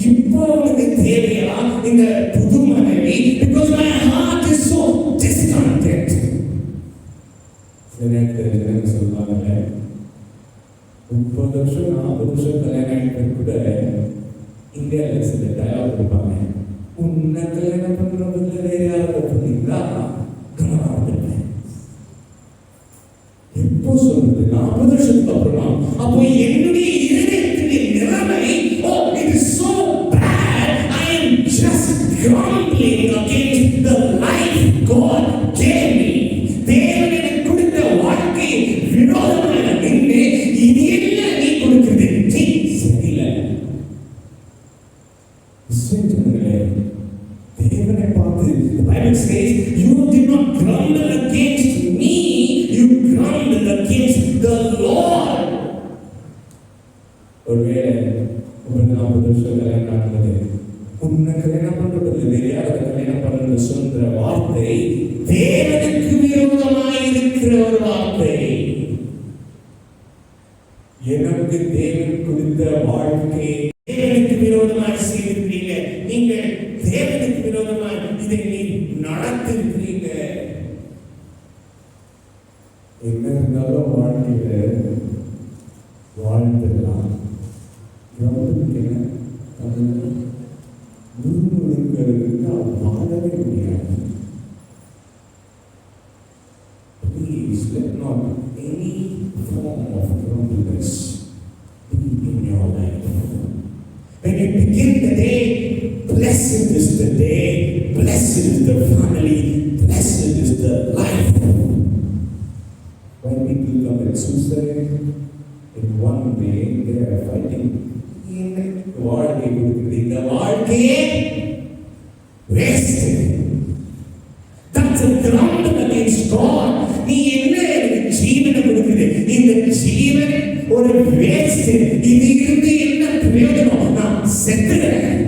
[SPEAKER 1] இப்போ உனக்கு தேவையா இந்த புது மனைவி? Because my heart is so discontent. சரி, தெரிஞ்சதுன்னு சொல்லுவாங்கல்ல, 30 வருஷம் 40 வருஷம் கல்யாணம் ஆகிட்டு கூட இந்தியாவில் சில டயலாக் கொடுப்பாங்க. உன்னை கல்யாணம் பண்றதுல வேற யாராவது பண்ணீங்களா? எப்போ சொல்றது? 40 வருஷத்துக்கு அப்புறமா. அப்போ என்னுடைய இதயத்தின் நிலைமை, oh, it is so bad, I am just grumbling against the life God gave me. தேவன் எனக்கு கொடுத்த வாழ்க்கை விரோதமான நின்று இது என்ன நீ கொடுக்கிறது? சரியில்லை. தேவனை பார்த்து the Bible says, you did not grumble against me, you grumbled against the Lord. ஒருவேளை ஒரு 40 வருஷம் கல்யாணம் ஆனது, உன்னை கல்யாணம் பண்றது வேற யாராவது கல்யாணம் பண்றது சொல்ற வார்த்தை தேவனுக்கு விரோதமாய் இருக்கிற ஒரு வார்த்தை. எனக்கு தேவன் கொடுத்த வாழ்க்கை தேவனுக்கு விரோதமாய் செய்திருக்கிறீங்க. நீங்கள் தேவனுக்கு விரோதமாய் இதை நீ நடத்திருக்கிறீங்க. என்ன இருந்தாலும் வாழ்க்கையில வாழ்ந்துடலாம். வாழவே முடியாது. Please let not any form of grumbleness be in your life. When you begin the day, blessed is the day, blessed is the family, blessed is the life. When people commit suicide, in one way they are fighting. வாழ்க்கை கொடுக்குறது, இந்த வாழ்க்கையே waste. That's a grumbling against God. நீ என்ன ஜீவனை கொடுக்குது? இந்த ஜீவன் ஒரு வேஸ்ட். இது இருந்து என்ன பிரயோஜனம்? நான் செத்துறேன்.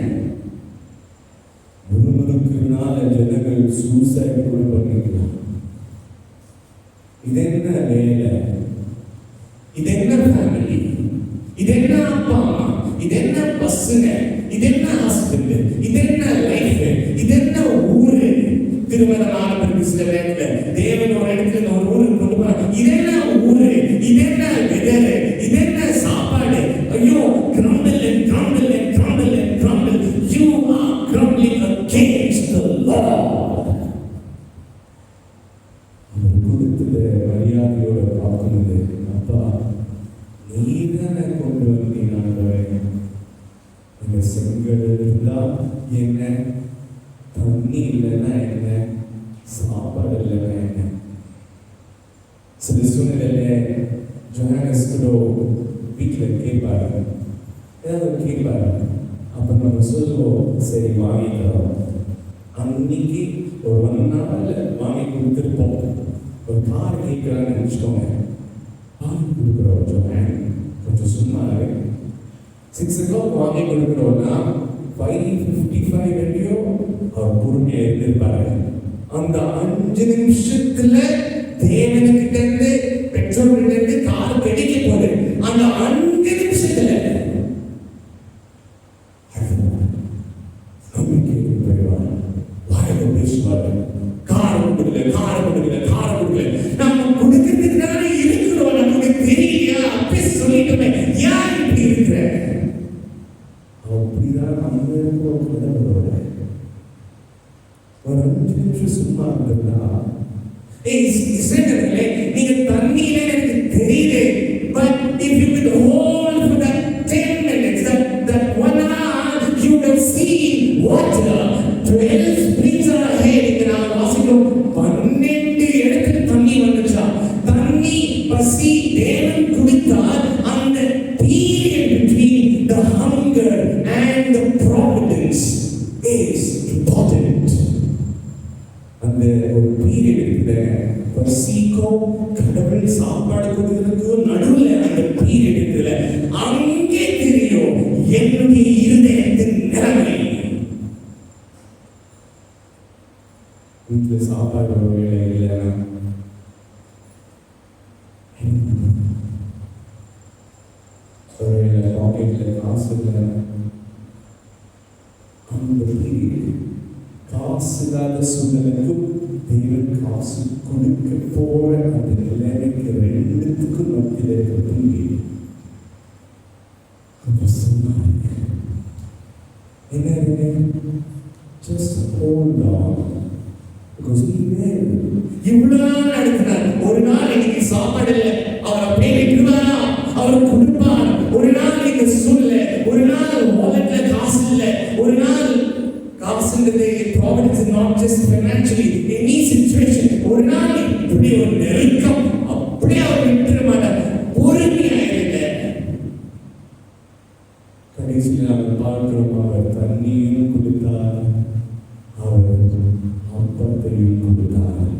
[SPEAKER 1] முழுமுழுக்குனால ஜனங்கள் சூசைட் கூட பண்ணிக்கலாம். இது என்ன வேலை? இது என்ன ஃபேமிலி? இது என்ன அப்பா அம்மா? இது என்ன பஸ்ஸுங்க? இது என்ன ஹாஸ்பிட்டல்? இது என்ன லைஃப்? இது என்ன ஊரு? திருமணம் ஆன பிறகு சில நேரத்துல தேவன் ஒரு இடத்துல ஒரு ஊருக்கு கொண்டு போறாங்க. இது என்ன ஊரு? இது என்ன வெதர்? இது என்ன சாப்பாடு? ஐயோ, grumble and grumble and grumble and grumble. You are grumbling against the Lord. கொடுத்த மரியாதையோட பார்க்கும்போது, அப்பா நீதானே கொண்டு வந்தீங்க. இந்த செங்கல் இருந்தா என்ன, தண்ணி இல்லைன்னா என்ன, சாப்பாடு இல்லைன்னா என்ன? சில சூழ்நிலையில ஜோனஸ்கோ வீட்டில் கேட்பாரு, ஏதாவது கேட்பாரு. அப்போ நம்ம சொல்லுவோம், சரி வாங்கி தரோம். அன்னைக்கு ஒரு 1 நாள்ல வாங்கி கொடுத்துருப்போம். ஒரு கார் கேட்குறான்னு நினச்சிக்கோங்க, வாங்கி கொடுக்குறோம். ஜோன் கொஞ்சம் சும்மா 6 o'clock வாங்கி கொடுக்குறோம்னா 5:55 வரையும் அவர் பொறுமையா இருந்திருப்பாரு. அந்த 5 நிமிஷத்துல தேவனுக்கிட்ட இருந்து பெற்றோர்கிட்ட இருந்து கார் கிடைக்க போகுது. அந்த 5 நிமிஷத்துல நம்பிக்கைக்கு போயிடுவாங்க. வாயில பேசுவாரு, காரை கொடுக்கல, காரை கொடுக்கல, காரை கொடுக்கல. நம்ம கொடுக்கறதுக்கு தானே இருக்கிறோம். நமக்கு தெரியலையா? அப்பே சொல்லிட்டோமே, யார் இப்படி இருக்கிற? அப்படிதான் நம்ம இருக்கிறோம். ஒரு 5 நிமிஷம் சும்மா இருந்ததுன்னா, இஸ்ரவேலர்களே, நீங்க தண்ணியில எனக்கு தெரியுது, but if you could hold for that 10 minutes, that 1 hour, you would have seen water. 12 springs are ahead. இங்க நான் வாசிக்கிறோம், 12 இடத்துல தண்ணி வந்துச்சா. தண்ணி பசி தேவன் குடித்தார். அந்த period between the hunger and the providence is important. அந்த ஒரு பீரியட் இருக்குல்ல, பசிக்கும் கடவுள் சாப்பாடு கொடுக்கறதுக்கும் நடுவில் அந்த பீரியட் இருக்குல்ல, அங்கே தெரியும் என்னுடைய இருதயத்தின் நிலைமை. வீட்டில் சாப்பாடு ஒரு வேலை இல்லைன்னா ஒரு வேலை பாக்கெட்ல காசு இல்லை, அந்த பீரியட் காசு இல்லாத சூழ்நிலைக்கும் தேவன் காசு காசு கொடுக்க போற அந்த நிலைமைக்கு ரெண்டுத்துக்கும் மத்தியில இருக்க அப்ப சொன்னாங்க என்ன, ஜஸ்ட் ஹோல்ட் ஆன். இவ்வளவு நாள் நடத்தினார். ஒரு நாள் இன்னைக்கு சாப்பாடு இல்லை, அவர் அப்படியே விட்டுருவாரா? அவர் கொடுப்பார். ஒரு நாள் நீங்க சொல்ல, ஒரு நாள் வாலெட்ல காசு இல்லை, ஒரு நாள் காசுன்றது providence is not just financially, any situation. ஒரு நாள் இப்படி ஒரு நெருக்கம், அப்படியே அவர் விட்டுற மாட்டார். பொறுமையா இருங்க. கடைசியில் அவர் பார்க்கிறோம், அவர் தண்ணியும் கொடுத்தார், அவர் அப்பத்தையும் கொடுத்தார்.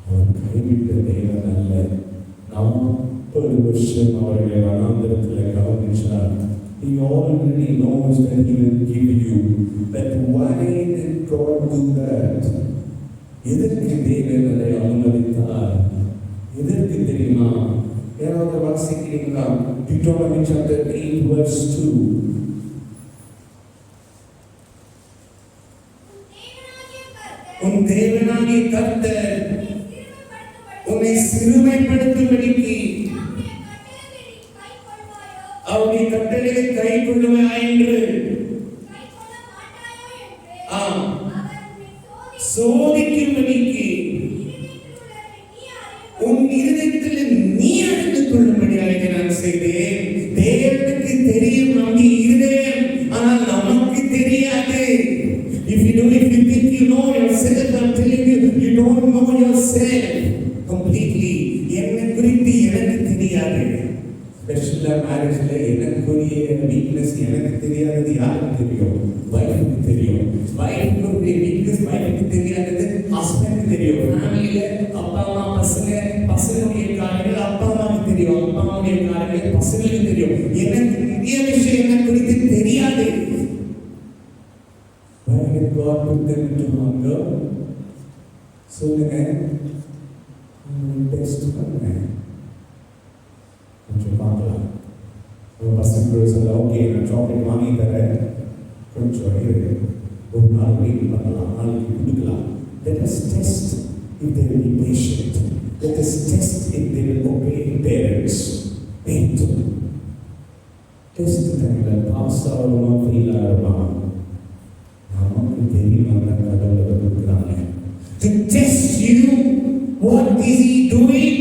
[SPEAKER 1] அவர் கைவிட்ட தேவன் அல்ல. 40 வருஷம் அவர்களை வனாந்தரத்தில் கவனிச்சார். He already knows that he will give you. But why did God do that? எதற்கு தேவன் அதை அனுமதித்தார்? எதற்கு தெரியுமா? யாராவது வாசிக்கிறீங்களா? Deuteronomy chapter 8 verse 2. உன் தேவனாகிய கர்த்தர் உன்னை சிறுமைப்படுத்தும்படிக்கு அவருடைய கட்டளையை கைக்கொள்ளுவாய் என்று சோதிக்கும்படிக்கு உன் இருதயத்தில் நீ அறிந்து கொள்ளும்படியாக நான் செய்தேன். தேவனுக்கு தெரியும் நம்முடைய இருதயம், ஆனால் நமக்கு தெரியாது. If you think you know yourself, I'm telling you, you don't know yourself completely. என்ன குறித்து எனக்கு தெரியாது. ஸ்பெஷலா மேரேஜ்ல எனக்குரிய வீக்னஸ் எனக்கு தெரியாதது யாருக்கு தெரியும்? வைஃபுக்கு தெரியும். வைஃபுடைய வீக்னஸ் வைஃபுக்கு தெரியாதது ஹஸ்பண்டுக்கு தெரியும். ஃபேமிலியில அப்பா அம்மா பசங்களுடைய காரியங்கள் அப்பா அம்மாவுக்கு தெரியும். அப்பா அம்மாவுடைய காரியங்கள் பசங்களுக்கு தெரியும். எனக்கு நிறைய விஷயம் என்ன குறித்து தெரியாது. God put them into hunger. சொல்லுங்க, டெஸ்ட் பண்ணுங்க. கொஞ்சம் பார்க்கலாம். ஒரு பசங்க சொல்ல, ஓகே நான் சாக்லேட் வாங்கி தரேன், கொஞ்சம் இருக்கு, ஒரு நாள் வெயிட் பண்ணலாம், நாளைக்கு கொடுக்கலாம். Let us test if they will be patient. Let us test if they will obey parents. Wait. Test டைம்ல பாஸ் ஆகுமா ஃபெயில் ஆகுமா நமக்கு தெரியும். அந்த கடவுளை கொடுக்குறாங்க. To test you, what is he doing?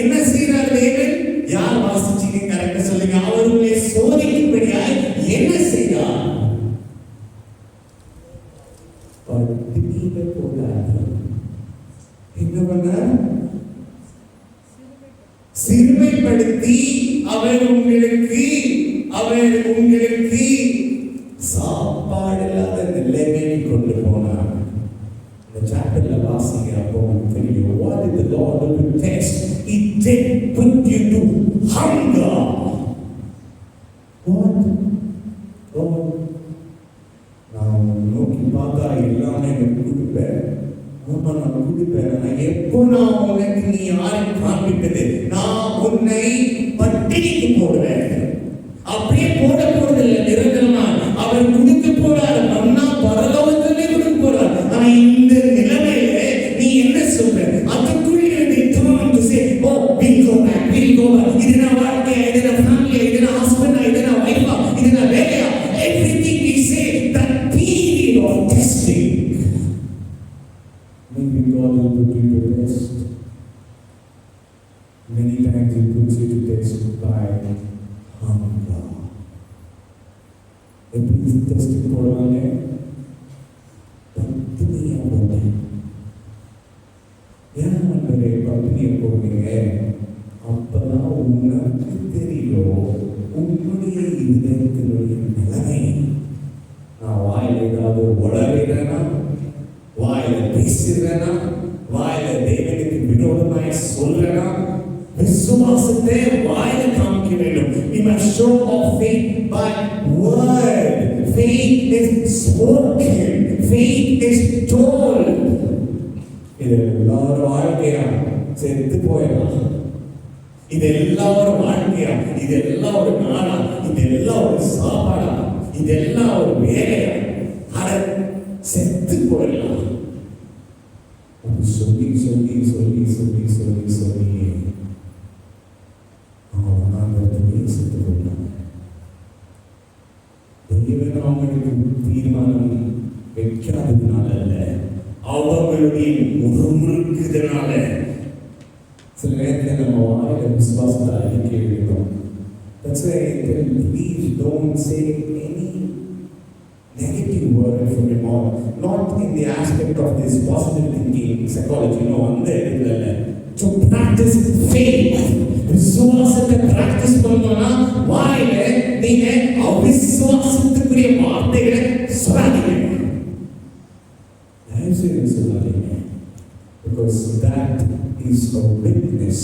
[SPEAKER 1] என்ன செய்கிறார் தேவன்? யார் வாசிச்சீங்க கரெக்டா சொல்லுங்க. அவர் உங்களை சோதிக்கும்படியாய் என்ன செய்தார்? என்ன பண்ணார்? சிறுமைப்படுத்தி அவர் உங்களுக்கு சாப்பாடு இல்லாத நிலைமைக்கு கொண்டு போனார். இந்த சாப்டர்ல வாசிங்க, அப்போ உங்களுக்கு தெரியும். What did the Lord do to test? He did put you to hunger. What? Oh, நான் நோக்கி பார்த்தா எல்லாமே எனக்கு கொடுப்பேன். ஆமா நான் கொடுப்பேன். நான் எப்போ நான் உனக்கு நீ யாரை காண்பித்தது? நான் உன்னை பட்டினிக்கு போடுவேன். அப்படியே போட போறதில்லை நிரந்தரமா. அவர் கொடுக்க போறார், மன்னா பரலோகத்திலே கொடுக்க போறார். ஆனா இந்த நிலைமையில நீ என்ன சொல்ற? அதுக்குள்ளே turn to say, oh, we'll go back. இது நான் வாழ்க்கையா, இது நான் ஃபேமிலியா, இது நான் ஹஸ்பண்டா, இது நான் வைஃபா, இது நான் வேலையா, everything we say, that period of testing, maybe God will put you to test. Many times He puts you to test by hunger. எப்படி டெஸ்ட் போடுவாங்க? பட்டினியா போட்டேன். ஏன் நண்பரே பட்டினியை போடுவீங்க? அப்பதான் உனக்கு தெரியும் உன்னுடைய இதயத்தினுடைய நிலைமை. நான் வாயில ஏதாவது உளறிறேனா, வாயில பேசுறேனா, வாயில தேவனுக்கு விரோதமாய் சொல்றேனா, விசுவாசத்தை வாயில காமிக்க வேண்டும். We must show our faith by word. Faith is spoken. Faith is told. இது எல்லாரும் வாழ்க்கையா செத்து போயிடலாம். இது எல்லாம் ஒரு வாழ்க்கையா, இது எல்லாம் ஒரு நாளா, இது எல்லாம் ஒரு சாப்பாடா, இது எல்லாம் ஒரு வேலையா, அட செத்து போயிடலாம். சொல்லி சொல்லி சொல்லி சொல்லி சொல்லி சொல்லி அவன் நாங்கள் செத்து போயிட்டாங்க. தேவன் அவங்களுக்கு தீர்மானம் வைக்காததுனால அல்ல, அவங்களுடைய முறுமுறுக்குதனால. சில நேரத்தில் நம்ம வாயில விசுவாசத்தை அறிக்கை எழுதுறோம். That's why I tell you, please don't say any negative word from your mouth. Not in the aspect of this positive thinking, psychology, no, அந்த இடத்துல இல்லை. To practice faith. விசுவாசத்தை practice பண்ணோம்னா வாயில நீங்க அவிசுவாசத்துக்குரிய வார்த்தைகளை சொல்லாதீங்க. தயவுசெய்து சொல்லாதீங்க. Because that is a witness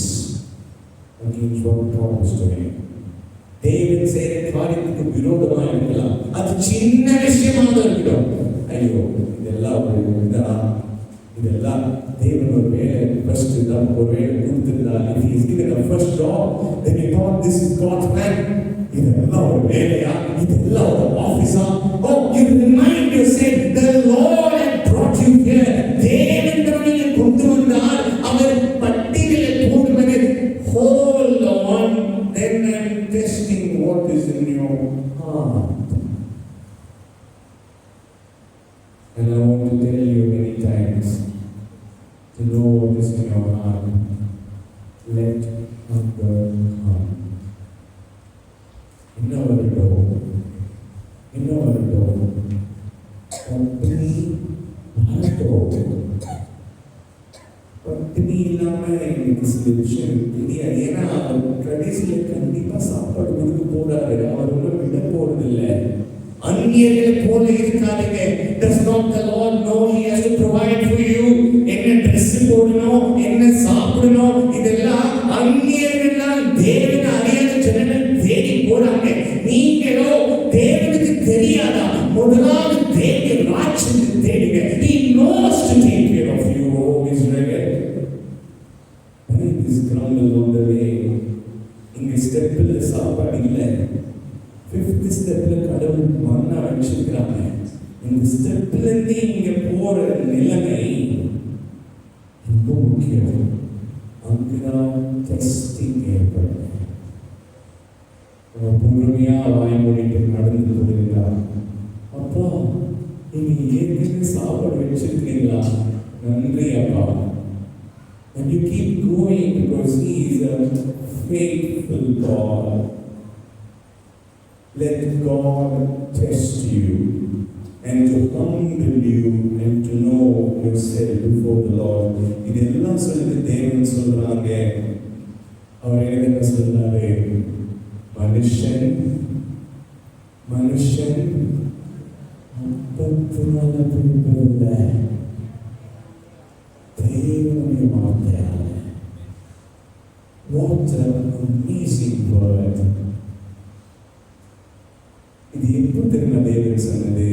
[SPEAKER 1] against what God is doing. தேவன் செய்கிற காரியத்துக்கு விரோதமாக இருக்கலாம். அது சின்ன விஷயமாக இருக்கட்டும். ஐயோ இதெல்லாம் ஒரு இதெல்லாம் தேவன் ஒரு வேலை ஃபர்ஸ்ட் தான் ஒரு வேலை கொடுத்திருந்தா, if he is given a first job, then you thought this is God's plan. இதெல்லாம் ஒரு வேலையா, இதெல்லாம் ஒரு ஆபீஸா? Oh, you remind yourself, the Lord had brought you here. தேவன் நம்மை கொண்டு வந்தார். அவர் பட்டியலில் போடுவது hold on, then I'm testing what is in your heart. And I want to tell you many times, to know what is in your heart, let hunger come. இன்னொரு பட்டினி இல்லாம எனக்கு சில விஷயம் தெரியாது. ஏன்னா கடைசியில கண்டிப்பா சாப்பாடு கொடுக்க போறாரு, அவர் ஒன்றும் விட போறது இல்லை. அந்நியர்களை போல இருக்காதீங்க. Does not the Lord know he has to provide for you? என்ன Dress போடணும், என்ன சாப்பிடணும், இதெல்லாம் அந்நியர்கள் தேவனை அறியாத ஜனங்கள் தேடி போறாங்க. நீங்களோ தேவனுக்கு தெரியாதா? முதலாவது தேவ ராஜ்யத்தை தேடுங்க. He knows to take care of you, O Israel. This grumble on the way. இங்க ஸ்டெப்ல சாப்பாடு இல்லை. 5th ஸ்டெப்ல கடவுள் மன்னா வச்சிருக்கிறாங்க. இந்த ஸ்டெப்ல இருந்து இங்க போற நிலைமை ரொம்ப முக்கியம். அங்குதான் டெஸ்டிங் ஏற்படும். பொறுமையா வாய் மூடிட்டு நடந்து போகிறீங்களா? அப்பா நீங்க ஏற்கனவே சாப்பாடு வச்சிருக்கீங்களா? நன்றி அப்பா. And you keep going because he is a faithful God. Let God test you and to humble you and to know yourself before the Lord. இதெல்லாம் சொல்லிட்டு தேவன் சொல்றாங்க. அவர் என்ன சொல்றாரு? மனுஷன் அப்பத்தினால பிடிப்பதில்லை, தேவனுடைய வார்த்தையால. What an amazing word. இது எப்போ தெரியுமா தேவன் சொன்னது?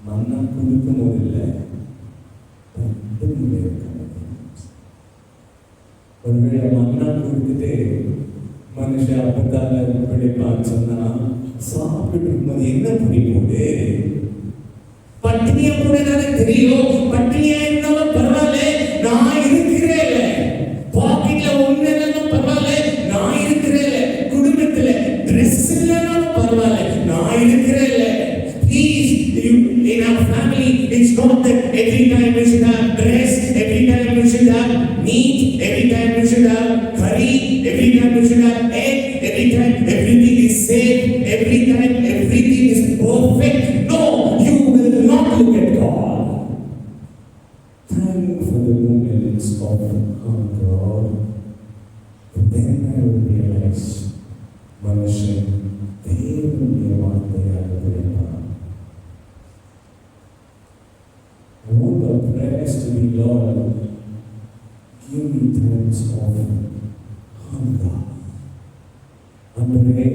[SPEAKER 1] மன்னா கொடுக்கும் போது இல்லை, பட்டினியில் இருக்கிறது. ஒருவேளை மன்னா கொடுத்துட்டு மனுஷன் அப்பத்தால பிடிப்பான்னு சொன்னா சாப்பிட்டு இருக்கும்போது என்ன புரியும்போது பட்டினியா போனதானே தெரியும். பட்டினியா இருந்தாலும் பரவாயில்ல, நான் இருக்கிறேன். பாக்கெட்ல ஒண்ணு இல்லைனாலும் பரவாயில்ல, நான் இருக்கிறேன். குடும்பத்துல ட்ரெஸ் இல்லைனாலும் பரவாயில்ல, நான் இருக்கிறேன். Please, in our family, it's not that every time we should have dress, every time we should have meat, every time we should have curry, every time we should have egg, every time everything is safe, every time everything is perfect. No, you will not look at God. Thank for the moments of hunger. And then I will realize, மனுஷன் தேவனுடைய வார்த்தையாக விளையாடுகிறான். I want our prayers to be, Lord, give me times of hunger. ஆண்டவரே,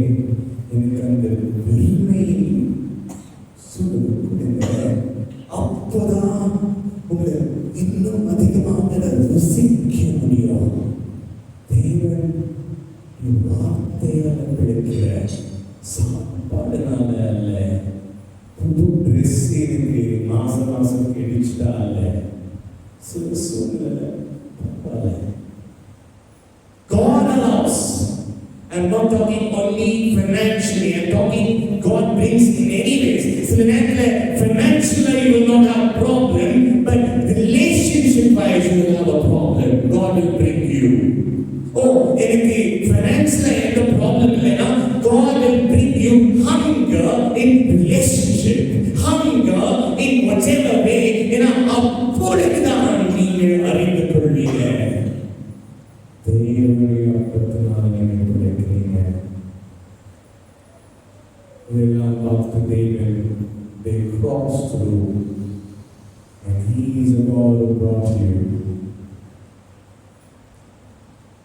[SPEAKER 1] எனக்கு அந்த வெறுமையை கொடுங்க. அப்போதான் உங்களை இன்னும் அதிகமாக ருசிக்க முடியும். தேவன் வார்த்தையால் கிடைக்கிற சாப்பாடுனால அல்ல, புது ட்ரெஸ் எனக்கு மாசம் கிடைச்சிட்டா அல்ல, சில சூழ்நிலை God allows. I'm not talking only financially. I'm talking God brings in any ways. சில நேரத்தில் financially you will not have problem, but relationship wise you will have a problem. God will bring you. எனக்கு financially எந்த problem இல்லைனா God will bring you hunger in relationship, hunger in whatever way. ஏன்னா அப்பொழுதுதான் நீங்கள் அறிந்து கொள்வீங்க தேவனுடைய அப்பத்தினால் நீங்கள் கிடைக்கிறீங்க. இதெல்லாம் பார்த்து தேவன் they crossed through and he is a God who brought you.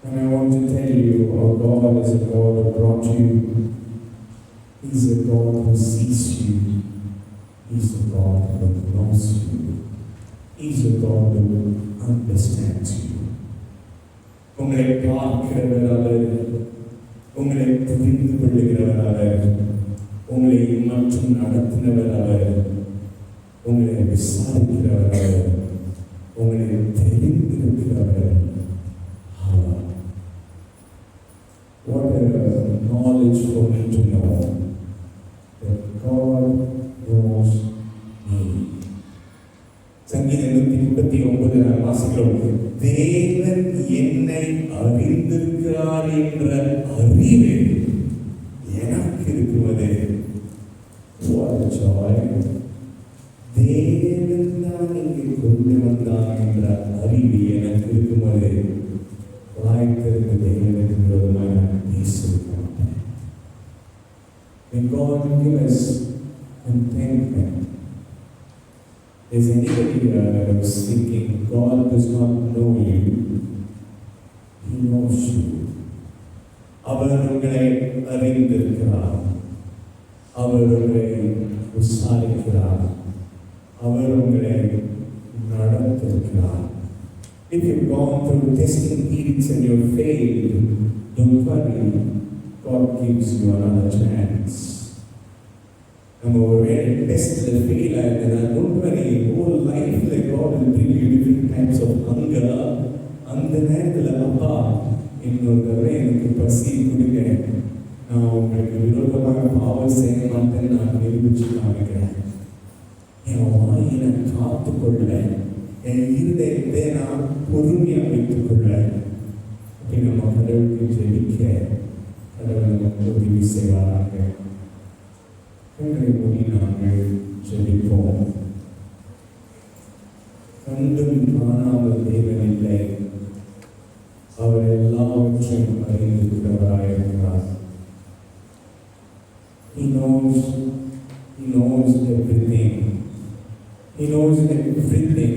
[SPEAKER 1] And I want to tell you, our God is a God who brought you. He's a God who sees you. He's a God who knows you. He's a God who understands you. உங்களை பார்க்கிறவர் அவர், உங்களை புரிந்து கொள்ளுகிறவர் அவர், உங்களை மற்றும் நடத்தினவர் அவர், உங்களை விசாரிக்கிறவர் அவர், உங்களை தெரிந்திருக்கிறவர் அவர். What a knowledge for me to know that God knows me. சங்கீதம் 139 வாசிக்கிறோம். தேவன் என்னை அறிந்திருக்கிறார் என்ற அறிவு எனக்கு இருக்குவது. What a joy. தேவன் தான் இங்கே கொண்டு வந்தார் என்ற அறிவு எனக்கு இருக்கும்போது வாய்த்திருந்த தேவனுக்கு விரோதமாக நான் பேசியிருக்கேன். When God gives us contentment, is anybody who's thinking God does not know you? He knows you. அவர் உங்களை அறிந்திருக்கிறார், அவர் உங்களை விசாரிக்கிறார், அவர் உங்களை நடத்திருக்கிறார். If you've gone through testing periods and you've failed, don't worry, God gives you another chance. நம்ம ஒருவேளை டெஸ்ட்ல fail ஆயிருந்தா don't worry, whole life God will bring you different types of hunger. அந்த நேரத்தில் அப்பா இன்னொரு தடவை எனக்கு பசி கொடுங்க, நான் உங்களுக்கு விரோதமாக பாவம் செய்ய மாட்டேன்னு நான் நிரூபிச்சு காமிக்கிறேன். என் வாயினை காத்துக்கொள்ள, என் இருதயத்தை நான் பொறுமையாக வைத்துக்கொள்ள அப்படி நம்ம கடவுளுக்கு ஜெபிக்க கடவுள் நமக்கு உதவி செய்வாராங்க. கண்களை மூடி நாங்கள் ஜெபிப்போம். கண்டும் காணாமல் தேவன் இல்லை, அவர் எல்லாவற்றையும் அறிந்திருக்கிறவராயிருக்கிறார். He knows everything. He knows everything.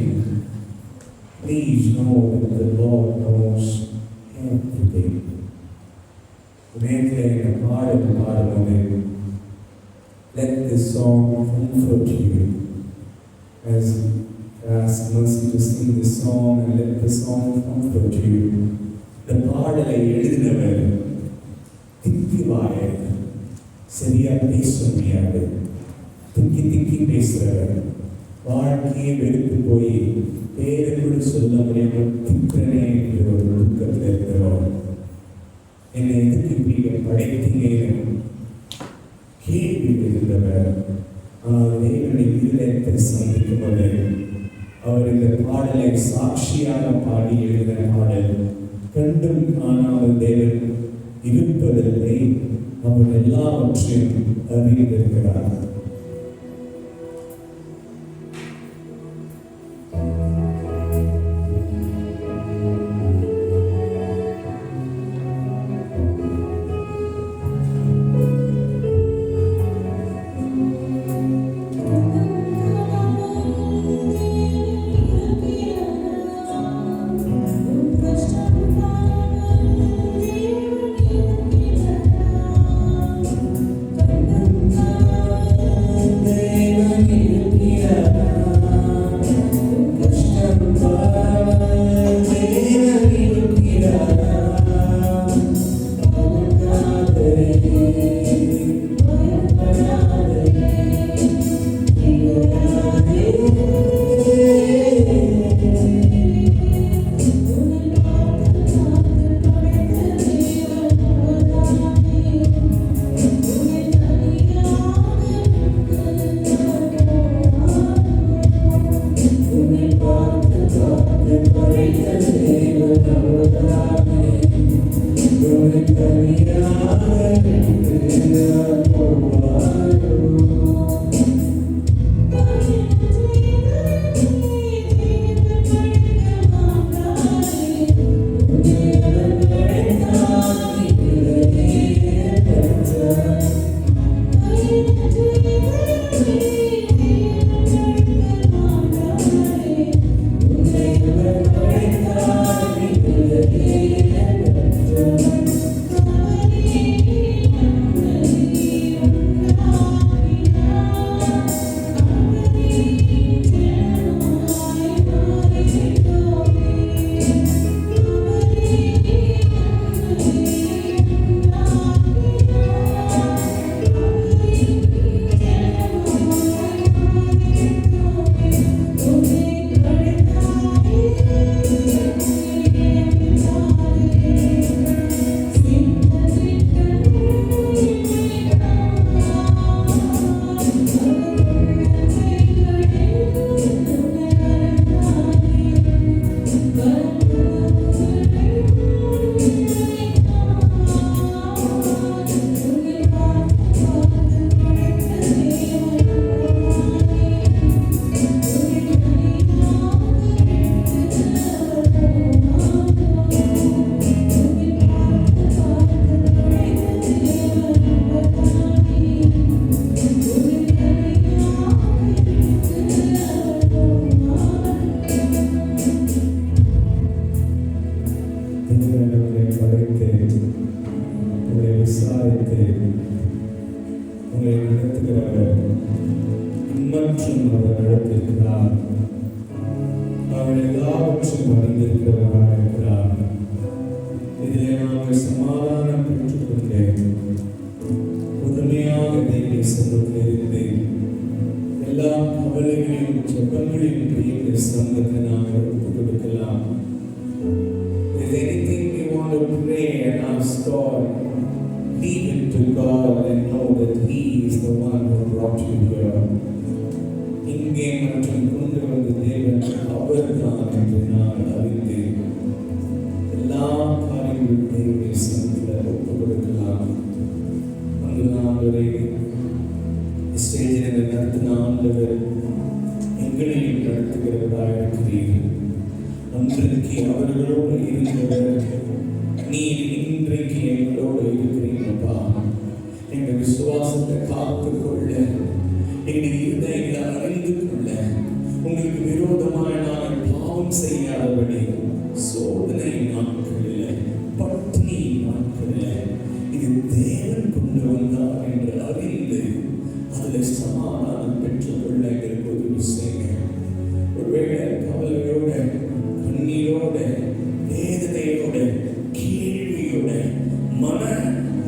[SPEAKER 1] Please know that the Lord knows everything. நேற்றைய இந்த பாடும்போது let this song comfort you. As I ask Mercy to sing this song and let the song comfort you. The பாடலை எழுதினவர் திக்கிவாயர், சரியா பேச முடியாது, திக்கி பேசுறவர், வாழ்க்கையை வெறுத்து போய் பேரை கூட சொல்ல முடியாமல் திக்கிறனே என்ற ஒரு ஒழுக்கத்தில் இருக்கிறோம். என்னை எதுக்கு இப்படி படைத்தீங்க கேள்வி இருந்தவர். ஆனால் தேவனுடைய இருதயத்தை சந்திக்கும் போது அவர் இந்த பாடலை சாட்சியாக பாடி எழுதின பாடல். கண்டும் காணாமல் தேவன் இருப்பதில்லை, அவர் எல்லாவற்றையும் அறிந்திருக்கிறார்.
[SPEAKER 3] Thank you.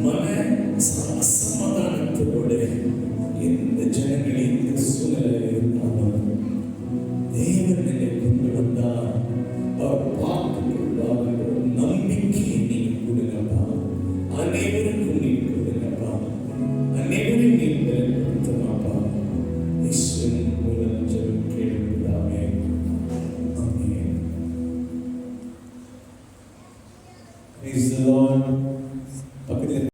[SPEAKER 1] மன சமாதானத்தோடு